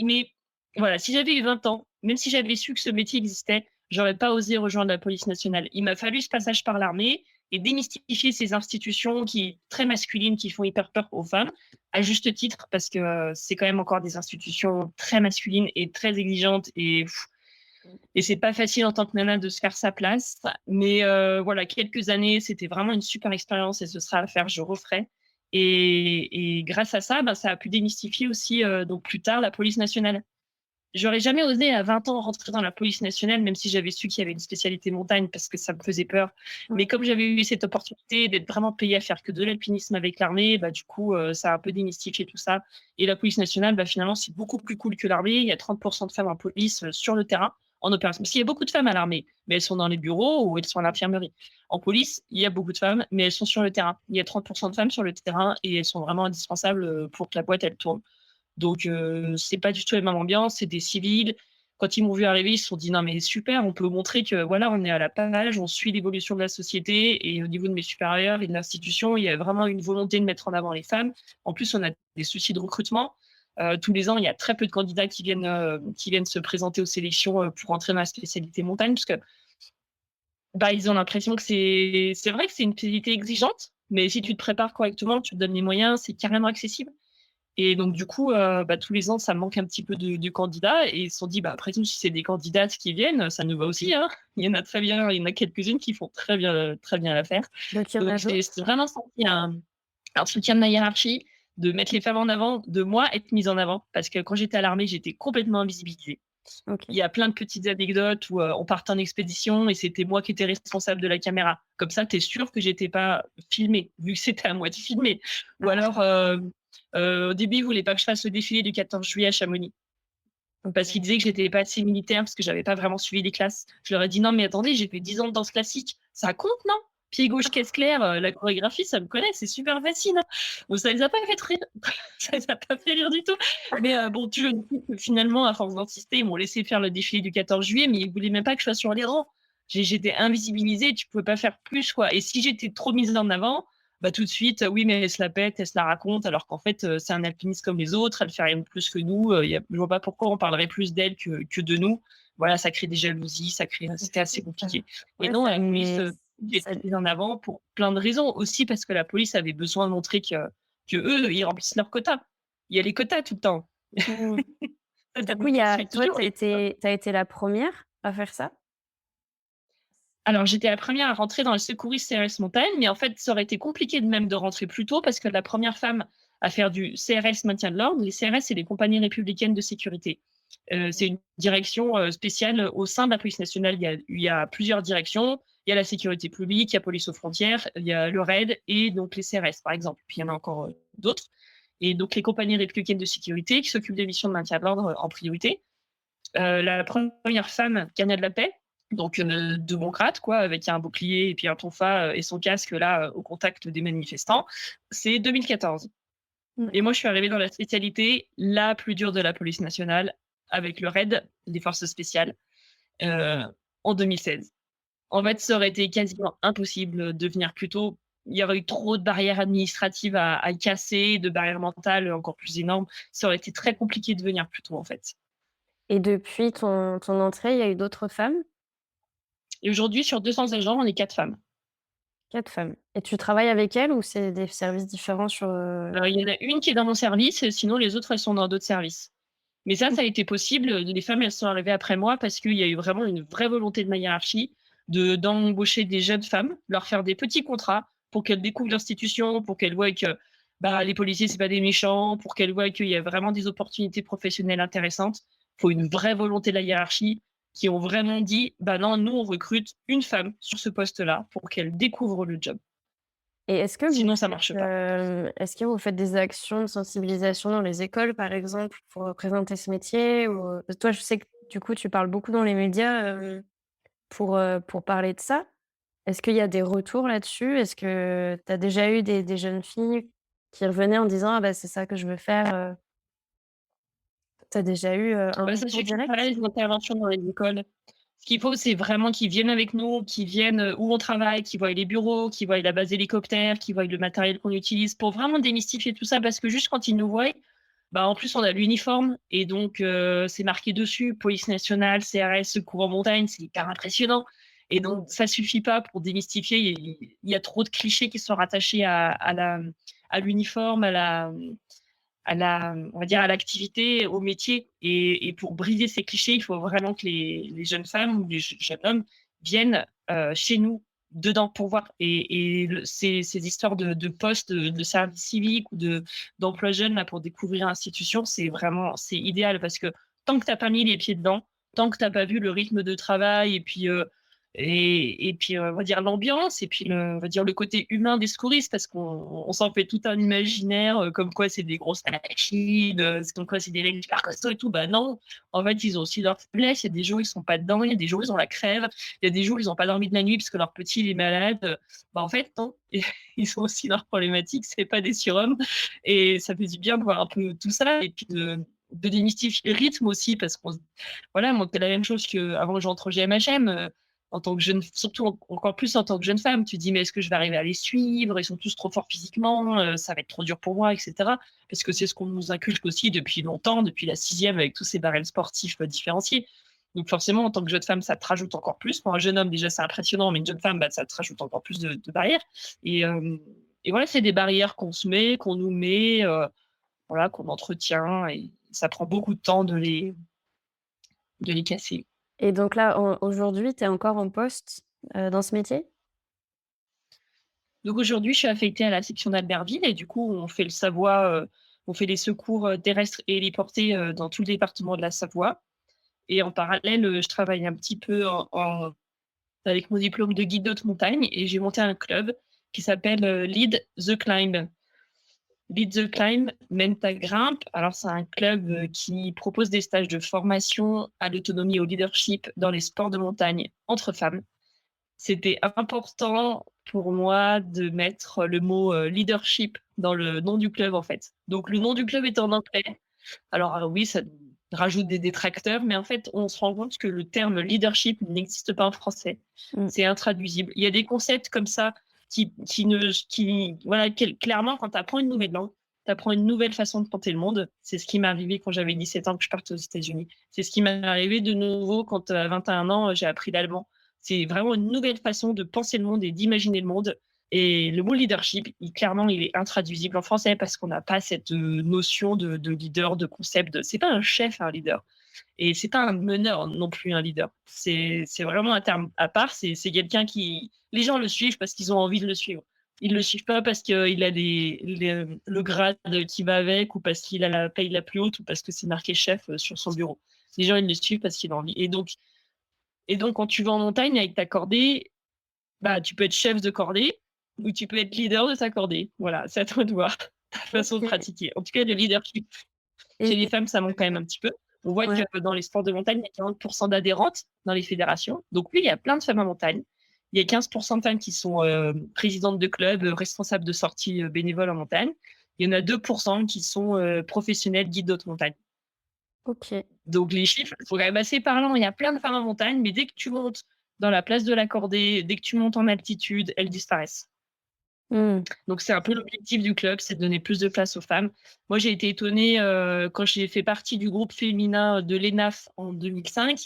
mais voilà, si j'avais eu 20 ans, même si j'avais su que ce métier existait, j'aurais pas osé rejoindre la police nationale. Il m'a fallu ce passage par l'armée et démystifier ces institutions qui très masculines, qui font hyper peur aux femmes, à juste titre, parce que c'est quand même encore des institutions très masculines et très exigeantes et c'est pas facile en tant que nana de se faire sa place. Mais voilà, quelques années, c'était vraiment une super expérience et ce sera à faire, je referai. Et grâce à ça, bah, ça a pu démystifier aussi, donc plus tard, la police nationale. J'aurais jamais osé à 20 ans rentrer dans la police nationale, même si j'avais su qu'il y avait une spécialité montagne parce que ça me faisait peur. Ouais. Mais comme j'avais eu cette opportunité d'être vraiment payée à faire que de l'alpinisme avec l'armée, bah, du coup, ça a un peu démystifié tout ça. Et la police nationale, bah, finalement, c'est beaucoup plus cool que l'armée. Il y a 30% de femmes en police sur le terrain, en opération. Parce qu'il y a beaucoup de femmes à l'armée, mais elles sont dans les bureaux ou elles sont à l'infirmerie. En police, il y a beaucoup de femmes, mais elles sont sur le terrain. Il y a 30% de femmes sur le terrain et elles sont vraiment indispensables pour que la boîte, elle tourne. Donc, c'est pas du tout la même ambiance, c'est des civils. Quand ils m'ont vu arriver, ils se sont dit: «Non, mais super, on peut montrer que, voilà, on est à la page, on suit l'évolution de la société» et au niveau de mes supérieurs et de l'institution, il y a vraiment une volonté de mettre en avant les femmes. En plus, on a des soucis de recrutement. Tous les ans, il y a très peu de candidats qui viennent se présenter aux sélections, pour entrer dans la spécialité montagne parce que, bah, ils ont l'impression que c'est vrai que c'est une spécialité exigeante, mais si tu te prépares correctement, tu te donnes les moyens, c'est carrément accessible. Et donc du coup, bah, tous les ans, ça manque un petit peu de candidats et ils se sont dit: «Bah, après tout, si c'est des candidates qui viennent, ça nous va aussi, hein». Il y en a quelques-unes qui font très bien l'affaire. Donc il y en Donc a d'autres? c'est vraiment senti un soutien de ma hiérarchie, de mettre les femmes en avant, de moi être mise en avant. Parce que quand j'étais à l'armée, j'étais complètement invisibilisée. Il OK. y a plein de petites anecdotes où, on partait en expédition et c'était moi qui étais responsable de la caméra. Comme ça, tu es sûr que j'étais pas filmée, vu que c'était à moi de filmer. Ou Ah, alors, au début, ils voulaient pas que je fasse le défilé du 14 juillet à Chamonix parce qu'ils OK. disaient que j'étais pas assez militaire parce que j'avais pas vraiment suivi les classes. Je leur ai dit: «Non, mais attendez, j'ai fait 10 ans de danse classique, ça compte, non? Pied gauche, caisse claire, la chorégraphie, ça me connaît, c'est super facile, hein». Donc ça les a pas fait rire, ça les a pas fait rire du tout. Mais bon, tu le dis que finalement, à force d'insister, ils m'ont laissé faire le défilé du 14 juillet, mais ils voulaient même pas que je sois sur les rangs. J'étais invisibilisée, tu pouvais pas faire plus, quoi. Et si j'étais trop mise en avant, bah, tout de suite, oui, mais elle se la pète, elle se la raconte, alors qu'en fait, c'est un alpiniste comme les autres, elle fait rien de plus que nous, je vois pas pourquoi on parlerait plus d'elle que de nous. Voilà, ça crée des jalousies, c'était assez compliqué. Et Ouais, non, ça la police, met est ça mise en avant pour plein de raisons. Aussi parce que la police avait besoin de montrer que eux, ils remplissent leurs quotas. Il y a les quotas tout le temps. mmh. Ça Du coup, il y a suit toi, toujours les tu as été la première à faire ça? Alors, j'étais la première à rentrer dans les secouristes CRS montagne, mais en fait, ça aurait été compliqué de même de rentrer plus tôt parce que la première femme à faire du CRS maintien de l'ordre, les CRS, c'est les compagnies républicaines de sécurité. C'est une direction spéciale au sein de la police nationale. Il y a plusieurs directions. Il y a la sécurité publique, il y a police aux frontières, il y a le RAID et donc les CRS, par exemple. Puis il y en a encore d'autres. Et donc les compagnies républicaines de sécurité qui s'occupent des missions de maintien de l'ordre en priorité. La première femme gagna de la paix, donc de bon grade, quoi, avec un bouclier et puis un tonfa et son casque là au contact des manifestants, c'est 2014. Et moi, je suis arrivée dans la spécialité la plus dure de la police nationale avec le RAID, les forces spéciales, euh, en 2016. En fait, ça aurait été quasiment impossible de venir plus tôt. Il y aurait eu trop de barrières administratives à casser, de barrières mentales encore plus énormes. Ça aurait été très compliqué de venir plus tôt, en fait. Et depuis ton entrée, il y a eu d'autres femmes? Et aujourd'hui, sur 200 agents, on est 4 femmes. 4 femmes. Et tu travailles avec elles ou c'est des services différents sur, Il y en a une qui est dans mon service, sinon les autres, elles sont dans d'autres services. Mais ça a été possible. Les femmes, elles sont arrivées après moi parce qu'il y a eu vraiment une vraie volonté de ma hiérarchie d'embaucher des jeunes femmes, leur faire des petits contrats pour qu'elles découvrent l'institution, pour qu'elles voient que bah, les policiers, c'est pas des méchants, pour qu'elles voient qu'il y a vraiment des opportunités professionnelles intéressantes. Il faut une vraie volonté de la hiérarchie qui ont vraiment dit, bah non, nous, on recrute une femme sur ce poste-là pour qu'elle découvre le job. et Sinon, ça marche pas. est-ce que vous faites des actions de sensibilisation dans les écoles, par exemple, pour présenter ce métier ou, toi, je sais que du coup, tu parles beaucoup dans les médias, pour parler de ça. Est-ce qu'il y a des retours là-dessus? Est-ce que tu as déjà eu des jeunes filles qui revenaient en disant: «Ah bah, c'est ça que je veux faire», Tu as déjà eu, un Bah, ça retour suffit direct? pas les interventions dans les écoles. Ce qu'il faut, c'est vraiment qu'ils viennent avec nous, qu'ils viennent, où on travaille, qu'ils voient les bureaux, qu'ils voient la base hélicoptère, qu'ils voient le matériel qu'on utilise pour vraiment démystifier tout ça. Parce que juste quand ils nous voient, bah, en plus, on a l'uniforme et donc c'est marqué dessus, police nationale, CRS, secours en montagne, c'est hyper impressionnant Et donc, ça suffit pas pour démystifier. Il y a trop de clichés qui sont rattachés à l'uniforme, on va dire, à l'activité, au métier. Et pour briser ces clichés, il faut vraiment que les jeunes femmes ou les jeunes hommes viennent chez nous, dedans, pour voir. Ces histoires de postes, de service civique ou d'emploi jeune là, pour découvrir l'institution, c'est idéal parce que tant que tu n'as pas mis les pieds dedans, tant que tu n'as pas vu le rythme de travail et puis, on va dire l'ambiance et puis on va dire le côté humain des secouristes parce qu'on s'en fait tout un imaginaire comme quoi c'est des grosses machines, comme quoi c'est des mecs super costauds et tout. Bah non, en fait, ils ont aussi leurs faiblesses. Il y a des jours, ils sont pas dedans. Il y a des jours, ils ont la crève. Il y a des jours, ils n'ont pas dormi de la nuit parce que leur petit, il est malade. Bah en fait, non. Ils ont aussi leurs problématiques. C'est pas des surhommes. Et ça fait du bien de voir un peu tout ça et puis de démystifier le rythme aussi parce qu'on voilà, moi, c'est la même chose qu'avant que j'entre au GMHM. En tant que jeune, surtout encore plus en tant que jeune femme, tu te dis mais est-ce que je vais arriver à les suivre? Ils sont tous trop forts physiquement, ça va être trop dur pour moi, etc. Parce que c'est ce qu'on nous inculque aussi depuis longtemps, depuis la sixième avec tous ces barèmes sportifs différenciés. Donc forcément, en tant que jeune femme, ça te rajoute encore plus. Pour un jeune homme, déjà, c'est impressionnant, mais une jeune femme, bah, ça te rajoute encore plus de barrières. Et, euh, et voilà, c'est des barrières qu'on se met, qu'on nous met, voilà, qu'on entretient, et ça prend beaucoup de temps de les casser. Et donc là, aujourd'hui, tu es encore en poste, dans ce métier? Donc aujourd'hui, je suis affectée à la section d'Albertville et du coup, on fait le Savoie, on fait les secours terrestres et héliportés dans tout le département de la Savoie. Et en parallèle, je travaille un petit peu avec mon diplôme de guide d'haute montagne et j'ai monté un club qui s'appelle Lead the Climb. Lead the Climb, mène ta grimpe. Alors, c'est un club qui propose des stages de formation à l'autonomie et au leadership dans les sports de montagne entre femmes. C'était important pour moi de mettre le mot leadership dans le nom du club, en fait. Donc, le nom du club est en anglais. Alors, oui, ça rajoute des détracteurs, mais en fait, on se rend compte que le terme leadership n'existe pas en français. Mmh. C'est intraduisible. Il y a des concepts comme ça voilà, clairement, quand tu apprends une nouvelle langue, tu apprends une nouvelle façon de penser le monde. C'est ce qui m'est arrivé quand j'avais 17 ans que je partais aux États-Unis. C'est ce qui m'est arrivé de nouveau quand, à 21 ans, j'ai appris l'allemand. C'est vraiment une nouvelle façon de penser le monde et d'imaginer le monde. Et le mot leadership, clairement, il est intraduisible en français parce qu'on n'a pas cette notion de leader, de concept. C'est pas un chef, un leader. Et c'est pas un meneur non plus, un leader. C'est vraiment un terme à part. C'est quelqu'un qui. Les gens le suivent parce qu'ils ont envie de le suivre. Ils le suivent pas parce qu'il a le grade qui va avec ou parce qu'il a la paye la plus haute ou parce que c'est marqué chef sur son bureau. Les gens, ils le suivent parce qu'ils ont envie. Et donc, quand tu vas en montagne avec ta cordée, bah, tu peux être chef de cordée ou tu peux être leader de ta cordée. Voilà, c'est à toi de voir ta façon de OK. pratiquer. En tout cas, le leadership chez les Et femmes, ça manque quand même un petit peu. On voit ouais. que dans les sports de montagne, il y a 40% d'adhérentes dans les fédérations. Donc oui, il y a plein de femmes en montagne. Il y a 15% de femmes qui sont présidentes de clubs, responsables de sorties bénévoles en montagne. Il y en a 2% qui sont professionnels guides d'autres montagnes. OK. Donc les chiffres sont quand même assez parlants. Il y a plein de femmes en montagne, mais dès que tu montes dans la place de la Cordée, dès que tu montes en altitude, elles disparaissent. Mmh. Donc c'est un peu l'objectif du club, c'est de donner plus de place aux femmes. Moi, j'ai été étonnée, quand j'ai fait partie du groupe féminin de l'ENAF en 2005.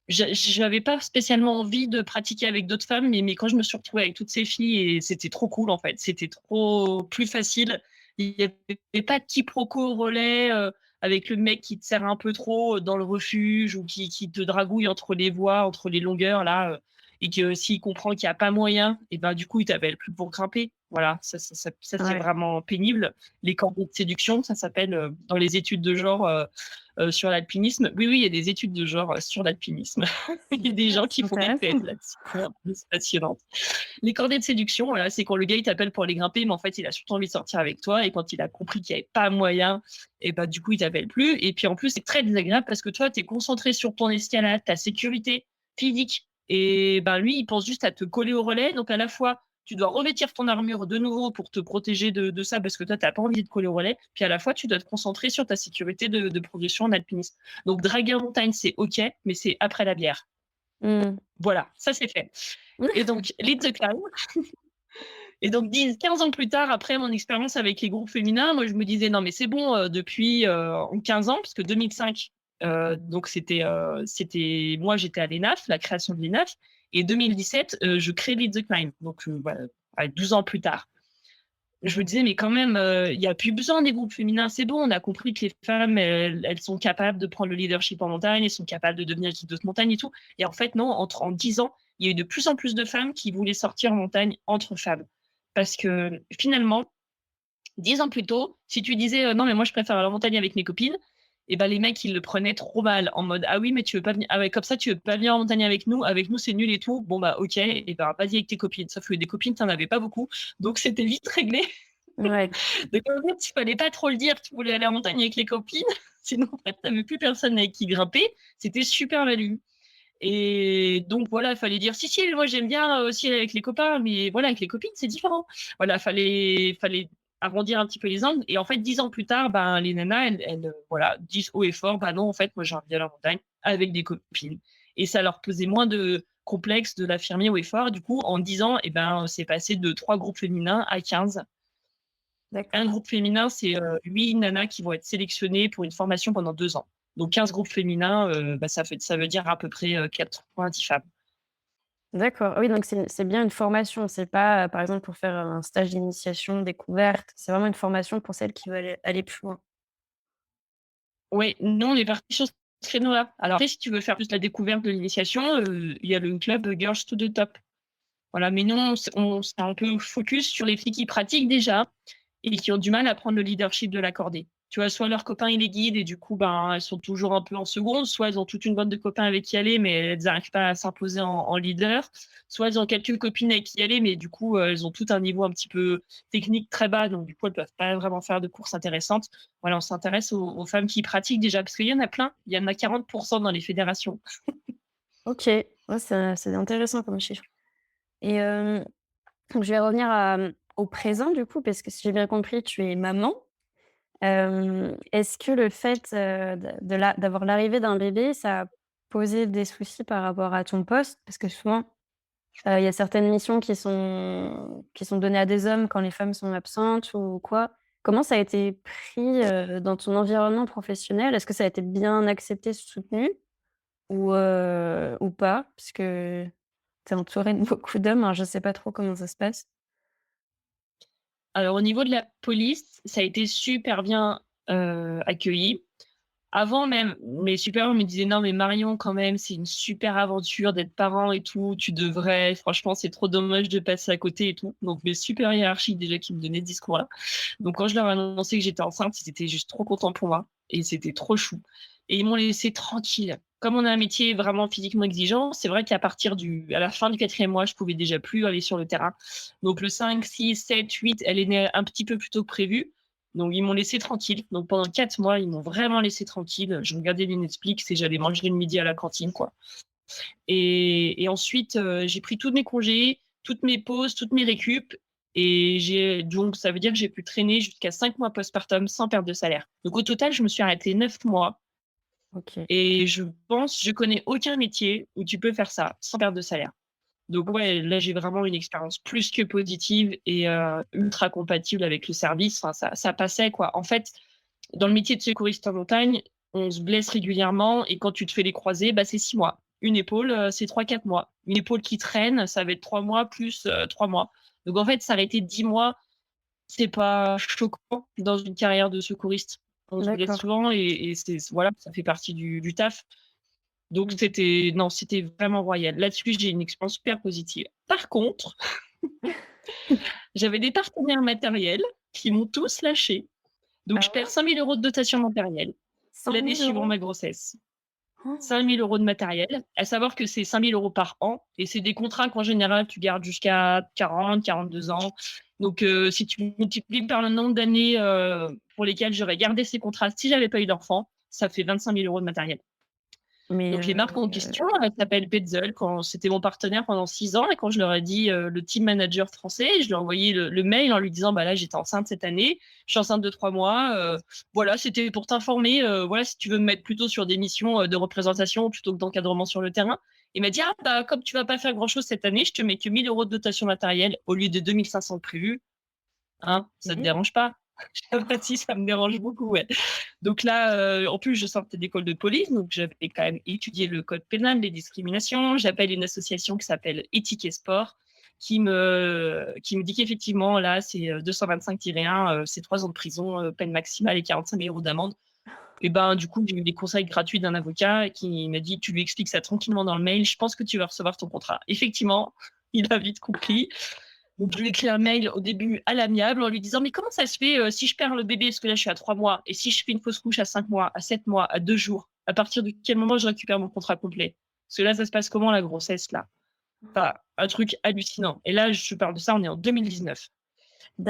J'avais pas spécialement envie de pratiquer avec d'autres femmes, mais quand je me suis retrouvée avec toutes ces filles et c'était trop cool, en fait. C'était trop plus facile. Il y avait pas de quiproquo au relais, avec le mec qui te serre un peu trop dans le refuge ou qui te dragouille entre les voies, entre les longueurs là, et que s'il comprend qu'il y a pas moyen et ben, du coup, il t'appelle plus pour grimper. Voilà, ça, c'est Ouais. vraiment pénible. Les cordées de séduction, ça s'appelle, dans les études de genre, sur l'alpinisme. Oui, oui, il y a des études de genre sur l'alpinisme. Ah, Il y a des ah, gens c'est qui font des intéressant. thèses là-dessus. C'est passionnant. Les cordées de séduction, voilà, c'est quand le gars il t'appelle pour aller grimper, mais en fait il a surtout envie de sortir avec toi. Et quand il a compris qu'il n'y avait pas moyen, et bah du coup il t'appelle plus. Et puis en plus c'est très désagréable parce que toi tu es concentré sur ton escalade, ta sécurité physique. Et ben lui il pense juste à te coller au relais. Donc à la fois tu dois revêtir ton armure de nouveau pour te protéger de ça parce que toi, tu n'as pas envie de coller au relais. Puis à la fois, tu dois te concentrer sur ta sécurité de progression en alpinisme. Donc, draguer en montagne, c'est OK, mais c'est après la bière. Mmh. Voilà, ça, c'est fait. Et donc, Lead the Climb. Et donc, 15 ans plus tard, après mon expérience avec les groupes féminins, moi, je me disais, non, mais c'est bon, depuis 15 ans, parce que 2005, donc c'était moi, j'étais à l'ENAF, la création de l'ENAF. Et 2017, je crée Lead the Climb, donc voilà, 12 ans plus tard. Je me disais, mais quand même, il n'y a plus besoin des groupes féminins, c'est bon, on a compris que les femmes, elles sont capables de prendre le leadership en montagne, elles sont capables de devenir guides de montagne et tout. Et en fait, non, en 10 ans, il y a eu de plus en plus de femmes qui voulaient sortir en montagne entre femmes. Parce que finalement, 10 ans plus tôt, si tu disais non, mais moi je préfère aller en montagne avec mes copines, et ben les mecs ils le prenaient trop mal en mode ah oui, mais tu veux pas venir, ah ouais, comme ça tu veux pas venir en montagne avec nous c'est nul et tout. Bon bah ok, et ben vas-y avec tes copines. Sauf que des copines, t'en avais pas beaucoup, donc c'était vite réglé. Ouais. Donc en fait, il fallait pas trop le dire, tu voulais aller en montagne avec les copines, sinon en fait, t'avais plus personne avec qui grimper. C'était super value. Et donc voilà, il fallait dire si si, moi j'aime bien aussi aller avec les copains, mais voilà, avec les copines, c'est différent. Voilà, fallait arrondir un petit peu les angles. Et en fait, 10 ans plus tard, ben, les nanas, elles voilà, disent haut et fort, bah non, en fait, moi j'ai envie d'aller en montagne avec des copines. Et ça leur posait moins de complexe de l'affirmer haut et fort. Du coup, en 10 ans, et ben, c'est passé de 3 groupes féminins à 15. Un D'accord. groupe féminin, c'est 8 nanas qui vont être sélectionnées pour une formation pendant 2 ans. Donc 15 groupes féminins, bah, ça veut dire à peu près 90 femmes. D'accord. Ah oui, donc c'est bien une formation. C'est pas, par exemple, pour faire un stage d'initiation, découverte. C'est vraiment une formation pour celles qui veulent aller plus loin. Oui, nous, on est partis sur ce créneau-là. Alors après, si tu veux faire plus la découverte de l'initiation, il y a le club Girls to the Top. Voilà, mais nous, on s'est un peu focus sur les filles qui pratiquent déjà et qui ont du mal à prendre le leadership de l'accorder. Tu vois, soit leurs copains, ils les guident et du coup, ben, elles sont toujours un peu en seconde, soit elles ont toute une bande de copains avec qui aller, mais elles n'arrivent pas à s'imposer en leader, soit elles ont quelques copines avec qui aller, mais du coup, elles ont tout un niveau un petit peu technique très bas, donc du coup, elles peuvent pas vraiment faire de courses intéressantes. Voilà, on s'intéresse aux femmes qui pratiquent déjà, parce qu'il y en a plein, il y en a 40% dans les fédérations. OK. Ouais, c'est intéressant comme chiffre et donc je vais revenir au présent du coup, parce que si j'ai bien compris, tu es maman. Est-ce que le fait, d'avoir l'arrivée d'un bébé, ça a posé des soucis par rapport à ton poste? Parce que souvent, il y a certaines missions qui sont données à des hommes quand les femmes sont absentes ou quoi. Comment ça a été pris, dans ton environnement professionnel? Est-ce que ça a été bien accepté, soutenu ou pas? Parce que tu es entourée de beaucoup d'hommes, alors je sais pas trop comment ça se passe. Alors au niveau de la police, ça a été super bien, accueilli. Avant même, mes supérieurs me disaient: «Non mais Marion quand même, c'est une super aventure d'être parent et tout, tu devrais, franchement c'est trop dommage de passer à côté et tout». Donc mes supérieurs hiérarchiques déjà qui me donnaient ce discours-là. Donc quand je leur ai annoncé que j'étais enceinte, ils étaient juste trop contents pour moi et c'était trop chou et ils m'ont laissée tranquille. Comme on a un métier vraiment physiquement exigeant, c'est vrai qu'à partir à la fin du 4e mois, je pouvais déjà plus aller sur le terrain. Donc le 5, 6, 7, 8, elle est née un petit peu plus tôt que prévu. Donc ils m'ont laissé tranquille. Donc pendant 4 mois, ils m'ont vraiment laissé tranquille. Je regardais les Netflix et j'allais manger le midi à la cantine, quoi. Et ensuite, j'ai pris tous mes congés, toutes mes pauses, toutes mes récup et donc ça veut dire que j'ai pu traîner jusqu'à 5 mois postpartum sans perte de salaire. Donc au total, je me suis arrêtée 9 mois OK. et je connais aucun métier où tu peux faire ça sans perte de salaire. Donc ouais, là, j'ai vraiment une expérience plus que positive et ultra compatible avec le service. Enfin, ça passait, quoi. En fait, dans le métier de secouriste en montagne, on se blesse régulièrement et quand tu te fais les croisés, bah, c'est 6 mois. Une épaule, c'est 3, 4 mois. Une épaule qui traîne, ça va être 3 mois plus 3 mois. Donc en fait, s'arrêter 10 mois, c'est pas choquant dans une carrière de secouriste. On se blesse D'accord. souvent et c'est voilà, ça fait partie du taf. Donc c'était vraiment royal. Là-dessus, j'ai une expérience super positive. Par contre, j'avais des partenaires matériels qui m'ont tous lâché. Donc Ah je perds ouais? 5 000 € de dotation matérielle 100 l'année 000 suivant €? ma grossesse. 5 000 € de matériel, à savoir que c'est 5 000 € par an et c'est des contrats qu'en général tu gardes jusqu'à 42 ans. Donc si tu multiplies par le nombre d'années, pour lesquelles j'aurais gardé ces contrats si j'avais pas eu d'enfant, ça fait 25 000 € de matériel. Mais Donc les marques en question, elles s'appellent Petzl. Quand c'était mon partenaire pendant 6 ans et quand je leur ai dit, le team manager français, je lui ai envoyé le mail en lui disant: «Bah, là, j'étais enceinte cette année, je suis enceinte de 3 mois, voilà, c'était pour t'informer, voilà, si tu veux me mettre plutôt sur des missions, de représentation plutôt que d'encadrement sur le terrain». Il m'a dit: «Ah, bah, comme tu vas pas faire grand chose cette année, je te mets que 1 000 € de dotation matérielle au lieu de 2 500 de prévu, hein, ça te OK. dérange pas?» J'apprécie, ça me dérange beaucoup, ouais. Donc là, en plus, je sortais d'école de police, donc j'avais quand même étudié le code pénal, les discriminations. J'appelle une association qui s'appelle Éthique et Sport, qui me dit qu'effectivement, là, c'est 225-1, c'est 3 ans de prison, peine maximale et 45 000 € d'amende. Et ben, du coup, j'ai eu des conseils gratuits d'un avocat qui m'a dit: «Tu lui expliques ça tranquillement dans le mail, je pense que tu vas recevoir ton contrat». Effectivement, il a vite compris. Donc, je lui ai écrit un mail au début à l'amiable en lui disant: «Mais comment ça se fait, si je perds le bébé?» parce que là, je suis à 3 mois et si je fais une fausse couche à 5 mois, à 7 mois, à 2 jours, à partir de quel moment je récupère mon contrat complet? Parce que là, ça se passe comment la grossesse là? Enfin, un truc hallucinant et là, je parle de ça, on est en 2019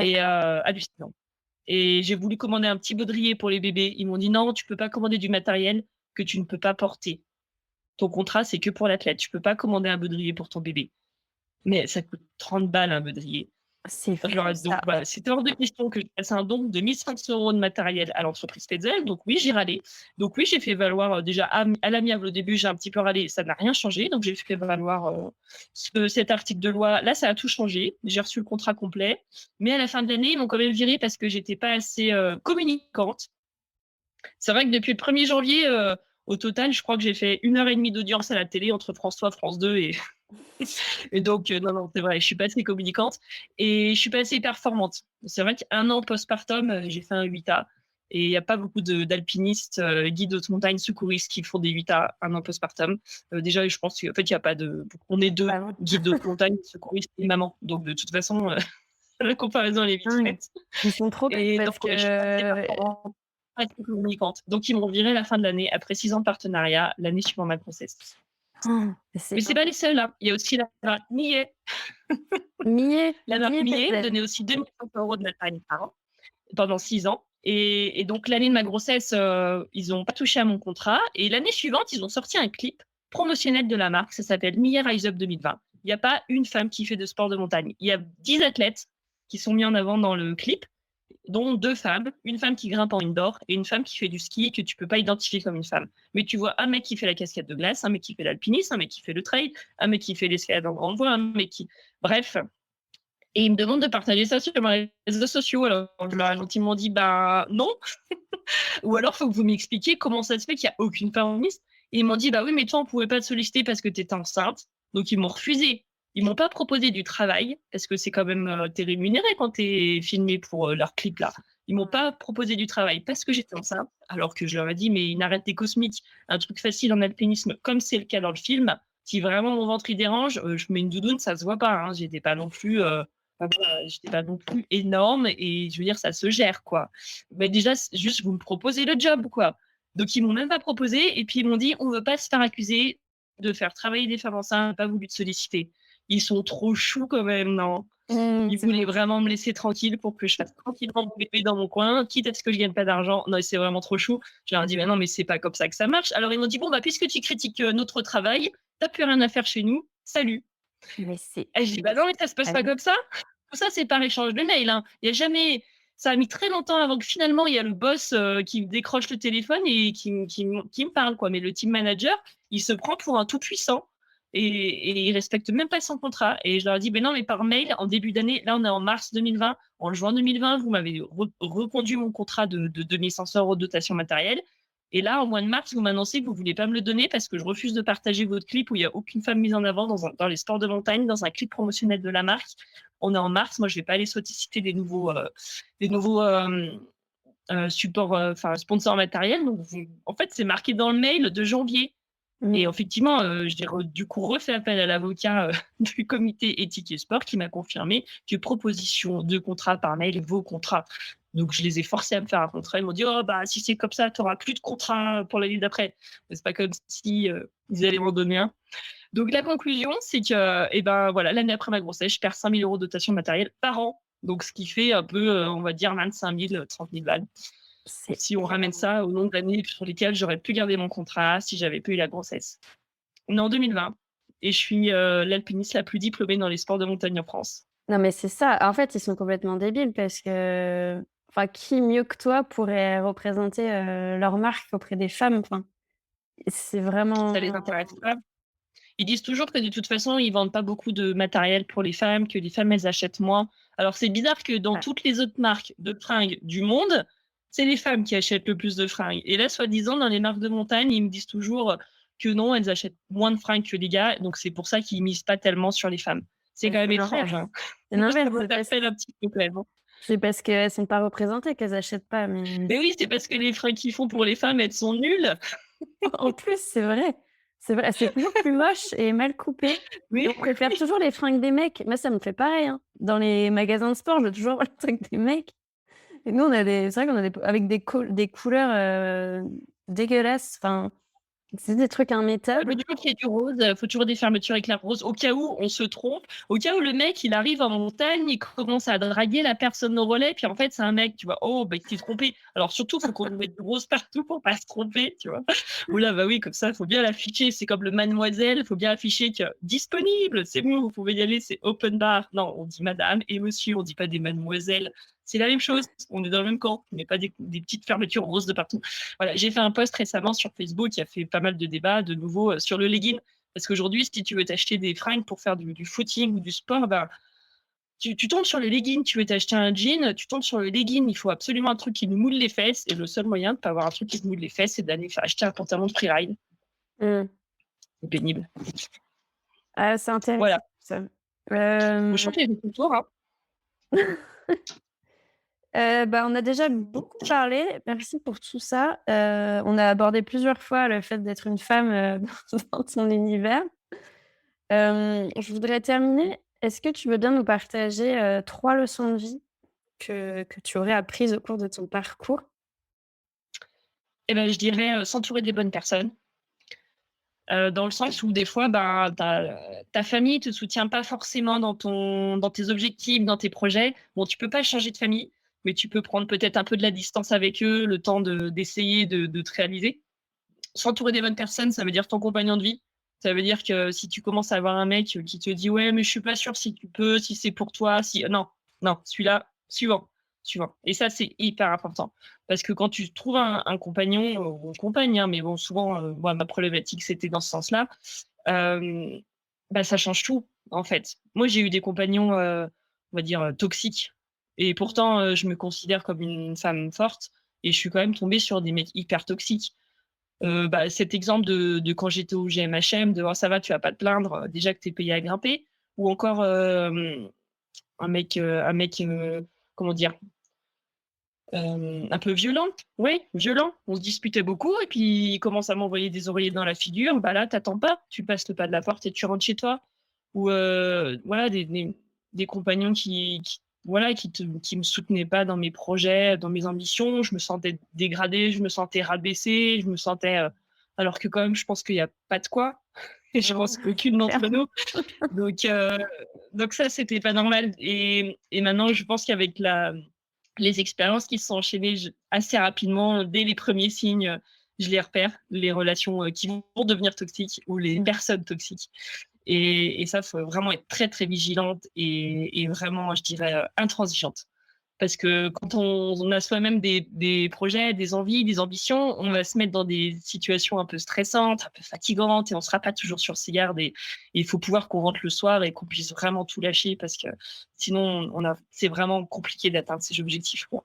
et D'accord. hallucinant et j'ai voulu commander un petit baudrier pour les bébés. Ils m'ont dit: «Non, tu peux pas commander du matériel que tu ne peux pas porter. Ton contrat, c'est que pour l'athlète. Tu peux pas commander un baudrier pour ton bébé». Mais ça coûte 30 balles un baudrier. C'est Je leur fou ai donc ça. voilà, c'était hors de question que je fasse un don de 1 500 € de matériel à l'entreprise Petzl. Donc oui, j'ai râlé. Donc oui, j'ai fait valoir, déjà à l'amiable au début, j'ai un petit peu râlé, ça n'a rien changé. Donc j'ai fait valoir, cet article de loi. Là, ça a tout changé. J'ai reçu le contrat complet. Mais à la fin de l'année, ils m'ont quand même virée parce que j'étais pas assez, communicante. C'est vrai que depuis le 1er janvier, au total, je crois que j'ai fait 1 heure et demie d'audience à la télé entre France 3, France 2 et donc non, non, c'est vrai, je suis pas assez communicante et je suis pas assez performante. C'est vrai qu'un an postpartum, j'ai fait un 8A et il y a pas beaucoup d'alpinistes, guides haute montagne, secouristes qui font des 8A un an postpartum. Déjà, je pense qu'en fait, il y a pas de on est 2 Bah oui. guides haute montagne, secouristes et maman. Donc de toute façon, la comparaison, elle est vite Dingue. faite Ils sont trop bêtes et donc parce ouais, je suis pas assez que performante, pas assez communicante. Donc ils m'ont virée à la fin de l'année après 6 ans de partenariat, l'année suivant ma grossesse. c'est Mais c'est pas les seuls, hein. Il y a aussi la marque Millet. La marque Millet Millet Petzel. donnait aussi 2 500 € de matériel par an pendant 6 ans et donc l'année de ma grossesse, ils ont pas touché à mon contrat et l'année suivante, ils ont sorti un clip promotionnel de la marque, ça s'appelle Millet Rise Up 2020. Il y a pas une femme qui fait de sport de montagne. Il y a 10 athlètes qui sont mis en avant dans le clip, dont 2 femmes, une femme qui grimpe en indoor et une femme qui fait du ski que tu peux pas identifier comme une femme. Mais tu vois un mec qui fait la cascade de glace, un mec qui fait l'alpinisme, un mec qui fait le trail, un mec qui fait l'escalade en grande voie, un mec qui bref, et ils me demandent de partager ça sur mes réseaux sociaux. Alors, je leur ai gentiment dit: «Bah, non, ou alors faut que vous m'expliquiez comment ça se fait qu'il y a aucune féministe». Et ils m'ont dit: «Bah oui, mais toi, on pouvait pas te solliciter parce que tu étais enceinte». Donc ils m'ont refusé. Ils m'ont pas proposé du travail parce que c'est quand même, tu rémunéré quand tu es filmé pour, leur clip là. Ils m'ont pas proposé du travail parce que j'étais enceinte, alors que je leur ai dit: «Mais une arête cosmique, un truc facile en alpinisme comme c'est le cas dans le film, si vraiment mon ventre il dérange, je mets une doudoune, ça se voit pas, hein». J'étais pas non plus, enfin voilà, j'étais pas non plus énorme et je veux dire ça se gère quoi. Mais déjà juste vous me proposez le job quoi. Donc ils m'ont même pas proposé et puis ils m'ont dit: «On veut pas se faire accuser de faire travailler des femmes enceintes, on n'a pas voulu te solliciter». Ils sont trop choux quand même, non? Ils C'est voulaient vrai. vraiment me laisser tranquille pour que je fasse tranquillement mon bébé dans mon coin, quitte à ce que je gagne pas d'argent. Non, c'est vraiment trop chou. Je leur ai dit: «Mais non, mais c'est pas comme ça que ça marche». Alors ils m'ont dit: «Bon, bah, puisque tu critiques, notre travail, tu plus rien à faire chez nous, salut». Mais c'est Et j'ai dit: «Bah, non, mais ça se passe ah pas oui. comme ça». Tout ça, c'est par échange de mails, hein. Il y a jamais ça a mis très longtemps avant que finalement il y a le boss, qui me décroche le téléphone et qui me parle, quoi. Mais le team manager, il se prend pour un tout puissant et il respecte même pas son contrat et je leur ai dit: «Beh non, mais par mail en début d'année». Là, on est en mars 2020. En juin 2020, vous m'avez reconduit mon contrat de 2 500 € de dotation matérielle et là, au mois de mars, vous m'annoncez que vous voulez pas me le donner parce que je refuse de partager votre clip où il y a aucune femme mise en avant dans les sports de montagne, dans un clip promotionnel de la marque. On est en mars, moi je vais pas aller solliciter des nouveaux supports, enfin sponsors matériels. Donc en fait, c'est marqué dans le mail de janvier. Et Mmh. effectivement, du coup refait appel à l'avocat, du comité éthique et sport qui m'a confirmé que proposition de contrat par mail vaut contrat. Donc je les ai forcés à me faire un contrat. Ils m'ont dit: «Oh bah, si c'est comme ça, tu auras plus de contrat pour l'année d'après». Mais c'est pas comme si, ils allaient m'en donner un. Donc la conclusion, c'est que et ben, voilà, l'année après ma grossesse, je perds 5 000 € de dotation matérielle par an. Donc ce qui fait un peu, on va dire 25 000, 30 000 balles. C'est Si on ramène énorme. ça au nombre d'années sur lesquelles j'aurais pu garder mon contrat si j'avais pas eu la grossesse. On est en 2020 et je suis, l'alpiniste la plus diplômée dans les sports de montagne en France. Non, mais c'est ça. En fait, ils sont complètement débiles parce que enfin, qui mieux que toi pourrait représenter, leur marque auprès des femmes? Enfin, c'est Ça vraiment les intéresse pas. Ils disent toujours que de toute façon, ils vendent pas beaucoup de matériel pour les femmes, que les femmes, elles achètent moins. Alors c'est bizarre que dans Ouais. toutes les autres marques de fringues du monde, c'est les femmes qui achètent le plus de fringues. Et là, soi-disant, dans les marques de montagne, ils me disent toujours que non, elles achètent moins de fringues que les gars. Donc c'est pour ça qu'ils misent pas tellement sur les femmes. C'est Bah, quand même c'est étrange, l'inverse. hein. C'est Moi, ça l'inverse, m'interpelle un petit peu quand même, hein. c'est parce qu'elles sont pas représentées qu'elles achètent pas, mais Mais oui, c'est parce que les fringues qu'ils font pour les femmes, elles sont nulles. en plus, c'est vrai. C'est vrai, c'est toujours plus moche et mal coupé et Oui. on préfère toujours les fringues des mecs. Moi, ça me fait pareil, hein. Dans les magasins de sport, je veux toujours voir les trucs des mecs et nous, on a des c'est vrai qu'on a des avec des couleurs, dégueulasses, enfin, c'est des trucs Mais immettables. du coup, qu'il y ait du rose, faut toujours des fermetures éclair rose, au cas où on se trompe, au cas où le mec, il arrive en montagne, il commence à draguer la personne au relais, puis en fait, c'est un mec, tu vois? Oh, bah, il s'est trompé. Alors surtout, faut qu'on mette du rose partout pour pas se tromper, tu vois? Ouh là, bah oui, comme ça, faut bien l'afficher. C'est comme le mademoiselle, faut bien afficher que disponible, c'est bon, vous pouvez y aller, c'est open bar. Non, on dit madame et monsieur, on dit pas des mademoiselles. C'est la même chose, on est dans le même camp, mais pas des petites fermetures roses de partout. Voilà, j'ai fait un post récemment sur Facebook qui a fait pas mal de débats de nouveau sur le legging. Parce qu'aujourd'hui, si tu veux t'acheter des fringues pour faire du footing ou du sport, ben, tu tombes sur le legging, tu veux t'acheter un jean, tu tombes sur le legging, il faut absolument un truc qui nous moule les fesses. Et le seul moyen de pas avoir un truc qui te moule les fesses, c'est d'aller acheter un pantalon de freeride. Mmh. C'est pénible. Ah, c'est Voilà. intéressant ça. Bon, je crois que j'ai fait le tour, hein. Bah, on a déjà beaucoup parlé. Merci pour tout ça. On a abordé plusieurs fois le fait d'être une femme, dans ton univers. Je voudrais terminer. Est-ce que tu veux bien nous partager, 3 leçons de vie que tu aurais apprises au cours de ton parcours? Et ben, je dirais s'entourer des bonnes personnes. Dans le sens où des fois, ben, ta famille te soutient pas forcément dans tes objectifs, dans tes projets. Bon, tu peux pas changer de famille, mais tu peux prendre peut-être un peu de la distance avec eux, le temps d'essayer de te réaliser. S'entourer des bonnes personnes, ça veut dire ton compagnon de vie. Ça veut dire que si tu commences à avoir un mec qui te dit: «Ouais, mais je suis pas sûr si tu peux, si c'est pour toi, si» non, non, celui-là, suivant, suivant. Et ça, c'est hyper important. Parce que quand tu trouves un compagnon ou une compagne, hein, mais bon, souvent, moi, ma problématique, c'était dans ce sens-là, hem, bah, ça change tout, en fait. Moi, j'ai eu des compagnons, on va dire, toxiques et pourtant, je me considère comme une femme forte et je suis quand même tombée sur des mecs hyper toxiques. Bah, cet exemple de quand j'étais au GMHM, de: «Oh ça va, tu vas pas te plaindre, déjà que tu es payé à grimper» ou encore, un mec, comment dire? Un peu violent. Oui, violent. On se disputait beaucoup et puis il commence à m'envoyer des oreillers dans la figure. Bah, là, t'attends pas, tu passes le pas de la porte et tu rentres chez toi. Ou, voilà, des compagnons qui voilà, qui me soutenaient pas dans mes projets, dans mes ambitions. Je me sentais dégradée, je me sentais rabaissée, je me sentais, alors que quand même, je pense qu'il y a pas de quoi et je Non, pense qu'aucune c'est d'entre clair. nous. Donc, ça, c'était pas normal et maintenant, je pense qu'avec les expériences qui se sont enchaînées assez rapidement, dès les premiers signes, je les repère, les relations qui vont devenir toxiques ou les personnes toxiques. Et ça, faut vraiment être très, très vigilante et vraiment, je dirais, intransigeante. Parce que quand on a soi-même des projets, des envies, des ambitions, on va se mettre dans des situations un peu stressantes, un peu fatigantes et on ne sera pas toujours sur ses gardes. Et il faut pouvoir qu'on rentre le soir et qu'on puisse vraiment tout lâcher parce que sinon, c'est vraiment compliqué d'atteindre ses objectifs, quoi.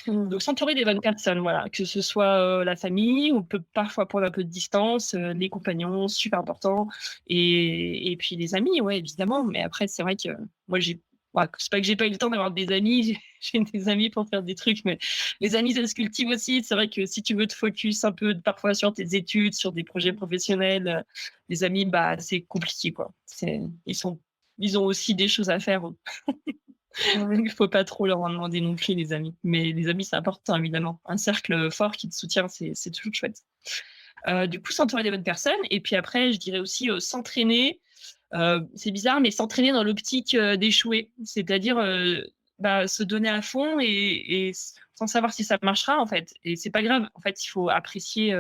Mmh. Donc s'entourer des bonnes personnes, voilà, que ce soit, la famille, on peut parfois prendre un peu de distance, les compagnons, super important et puis les amis, ouais, évidemment. Mais après, c'est vrai que moi, c'est pas que j'ai pas eu le temps d'avoir des amis, j'ai des amis pour faire des trucs, mais les amis, ça se cultive aussi. C'est vrai que si tu veux te focus un peu parfois sur tes études, sur des projets professionnels, les amis, bah, c'est compliqué, quoi. Ils ont aussi des choses à faire. Oui. Il faut pas trop leur en demander non plus, les amis. Mais les amis, c'est important, évidemment. Un cercle fort qui te soutient, c'est toujours chouette. Du coup, s'entourer des bonnes personnes. Et puis après, je dirais aussi s'entraîner. C'est bizarre, mais s'entraîner dans l'optique d'échouer. C'est-à-dire bah, se donner à fond et sans savoir si ça marchera, en fait. Et c'est pas grave. En fait, il faut apprécier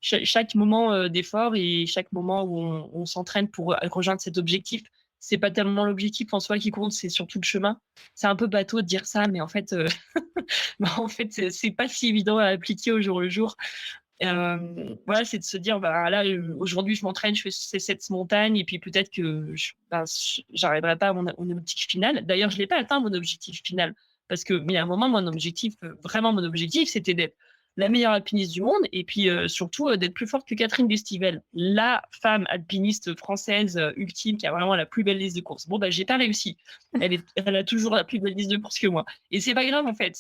chaque moment d'effort et chaque moment où on s'entraîne pour rejoindre cet objectif. C'est pas tellement l'objectif en soi qui compte, c'est surtout le chemin. C'est un peu bateau de dire ça, mais en fait, bah, en fait, c'est pas si évident à appliquer au jour le jour Voilà, c'est de se dire: «Bah, là, aujourd'hui, je m'entraîne, je fais cette montagne et puis peut-être que j'arriverai pas à mon objectif final». D'ailleurs, je l'ai pas atteint mon objectif final parce que mais à un moment, mon objectif, vraiment mon objectif, c'était d'être la meilleure alpiniste du monde et puis, surtout, d'être plus forte que Catherine Destivelle, la femme alpiniste française, ultime qui a vraiment la plus belle liste de courses. Bon, bah, j'ai pas réussi. Elle a toujours la plus belle liste de courses que moi et c'est pas grave, en fait.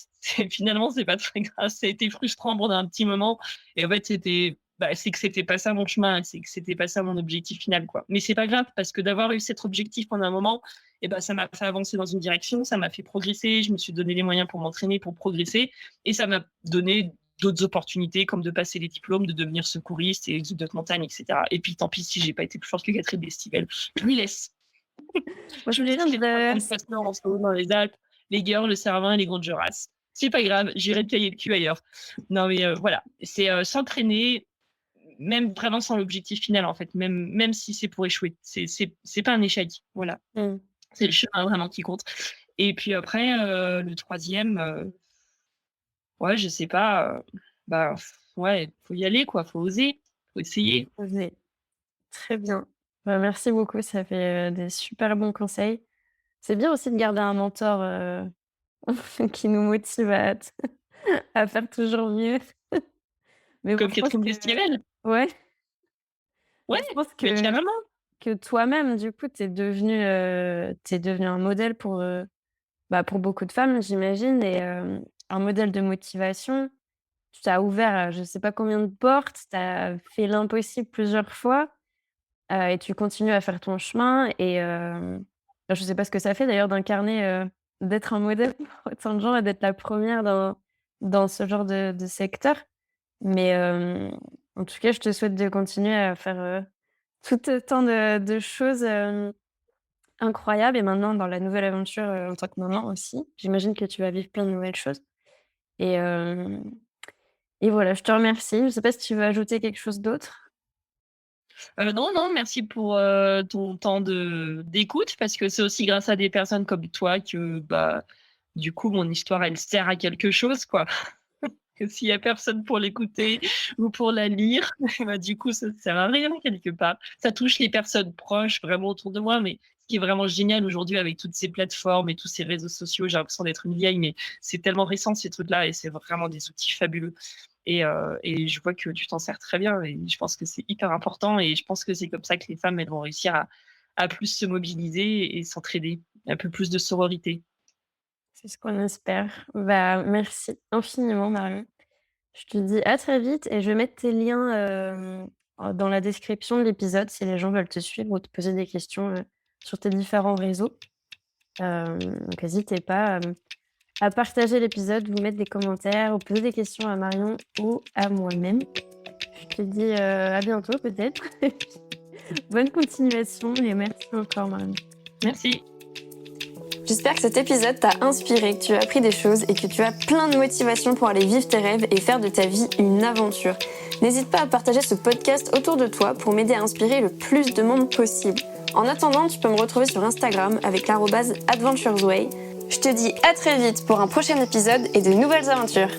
Finalement, c'est pas très grave. Ça a été frustrant pendant un petit moment et en fait, c'est que c'était pas ça mon chemin, c'est que c'était pas ça mon objectif final, quoi. Mais c'est pas grave parce que d'avoir eu cet objectif pendant un moment, et ben, ça m'a fait avancer dans une direction, ça m'a fait progresser, je me suis donné les moyens pour m'entraîner, pour progresser et ça m'a donné d'autres opportunités comme de passer les diplômes, de devenir secouriste et guide de montagne, et cetera. Et puis tant pis si j'ai pas été plus forte que Catherine Destivelle, je lui laisse. Moi, je C'est me laisse bien les 3 de grandes passements en haut dans les Alpes, les Geurs, le Cervin et les Grandes Jorasses. C'est pas grave, j'irai me tailler le cul ailleurs. Non mais voilà, c'est, s'entraîner, même vraiment sans l'objectif final, en fait, même si c'est pour échouer. C'est pas un échec, voilà. mmh. C'est le chemin vraiment qui compte et puis après, le troisième, ouais, je sais pas, bah, ouais, faut y aller quoi, faut oser, faut essayer. Osez. Très bien. Bah, merci beaucoup, ça fait, des super bons conseils. C'est bien aussi de garder un mentor, qui nous motive à faire toujours mieux. Mais bon, Comme je pense Catherine que Destivelle. ouais, Ouais, mais je pense mais carrément. que toi-même, du coup, tu devenu un modèle pour, bah, pour beaucoup de femmes, j'imagine et un modèle de motivation. Tu t'as ouvert, je sais pas combien de portes, tu as fait l'impossible plusieurs fois, et tu continues à faire ton chemin et bah, je sais pas ce que ça fait d'ailleurs d'incarner, d'être un modèle pour autant de gens et d'être la première dans ce genre de secteur. Mais en tout cas, je te souhaite de continuer à faire, tout autant de choses, incroyables et maintenant dans la nouvelle aventure, en tant que maman aussi. J'imagine que tu vas vivre plein de nouvelles choses et voilà, je te remercie. Je sais pas si tu veux ajouter quelque chose d'autre? Non, non, merci pour, ton temps d'écoute parce que c'est aussi grâce à des personnes comme toi que, bah, du coup, mon histoire, elle sert à quelque chose, quoi. Que s'il y a personne pour l'écouter ou pour la lire, bah, du coup, ça ne sert à rien quelque part. Ça touche les personnes proches vraiment autour de moi, mais ce qui est vraiment génial aujourd'hui avec toutes ces plateformes et tous ces réseaux sociaux, j'ai l'impression d'être une vieille, mais c'est tellement récent ces trucs-là et c'est vraiment des outils fabuleux. Et je vois que tu t'en sers très bien et je pense que c'est hyper important et je pense que c'est comme ça que les femmes, elles vont réussir à plus se mobiliser et s'entraider, un peu plus de sororité. C'est ce qu'on espère. Bah, merci infiniment, Marion. Je te dis à très vite et je vais mettre tes liens, dans la description de l'épisode si les gens veulent te suivre ou te poser des questions, sur tes différents réseaux. Donc hésitez pas, à partager l'épisode, vous mettre des commentaires ou poser des questions à Marion ou à moi-même. Je te dis, à bientôt peut-être. Bonne continuation et merci encore, Marion. Merci. J'espère que cet épisode t'a inspiré, que tu as appris des choses et que tu as plein de motivation pour aller vivre tes rêves et faire de ta vie une aventure. N'hésite pas à partager ce podcast autour de toi pour m'aider à inspirer le plus de monde possible. En attendant, tu peux me retrouver sur Instagram avec @adventuresway. Je te dis à très vite pour un prochain épisode et de nouvelles aventures.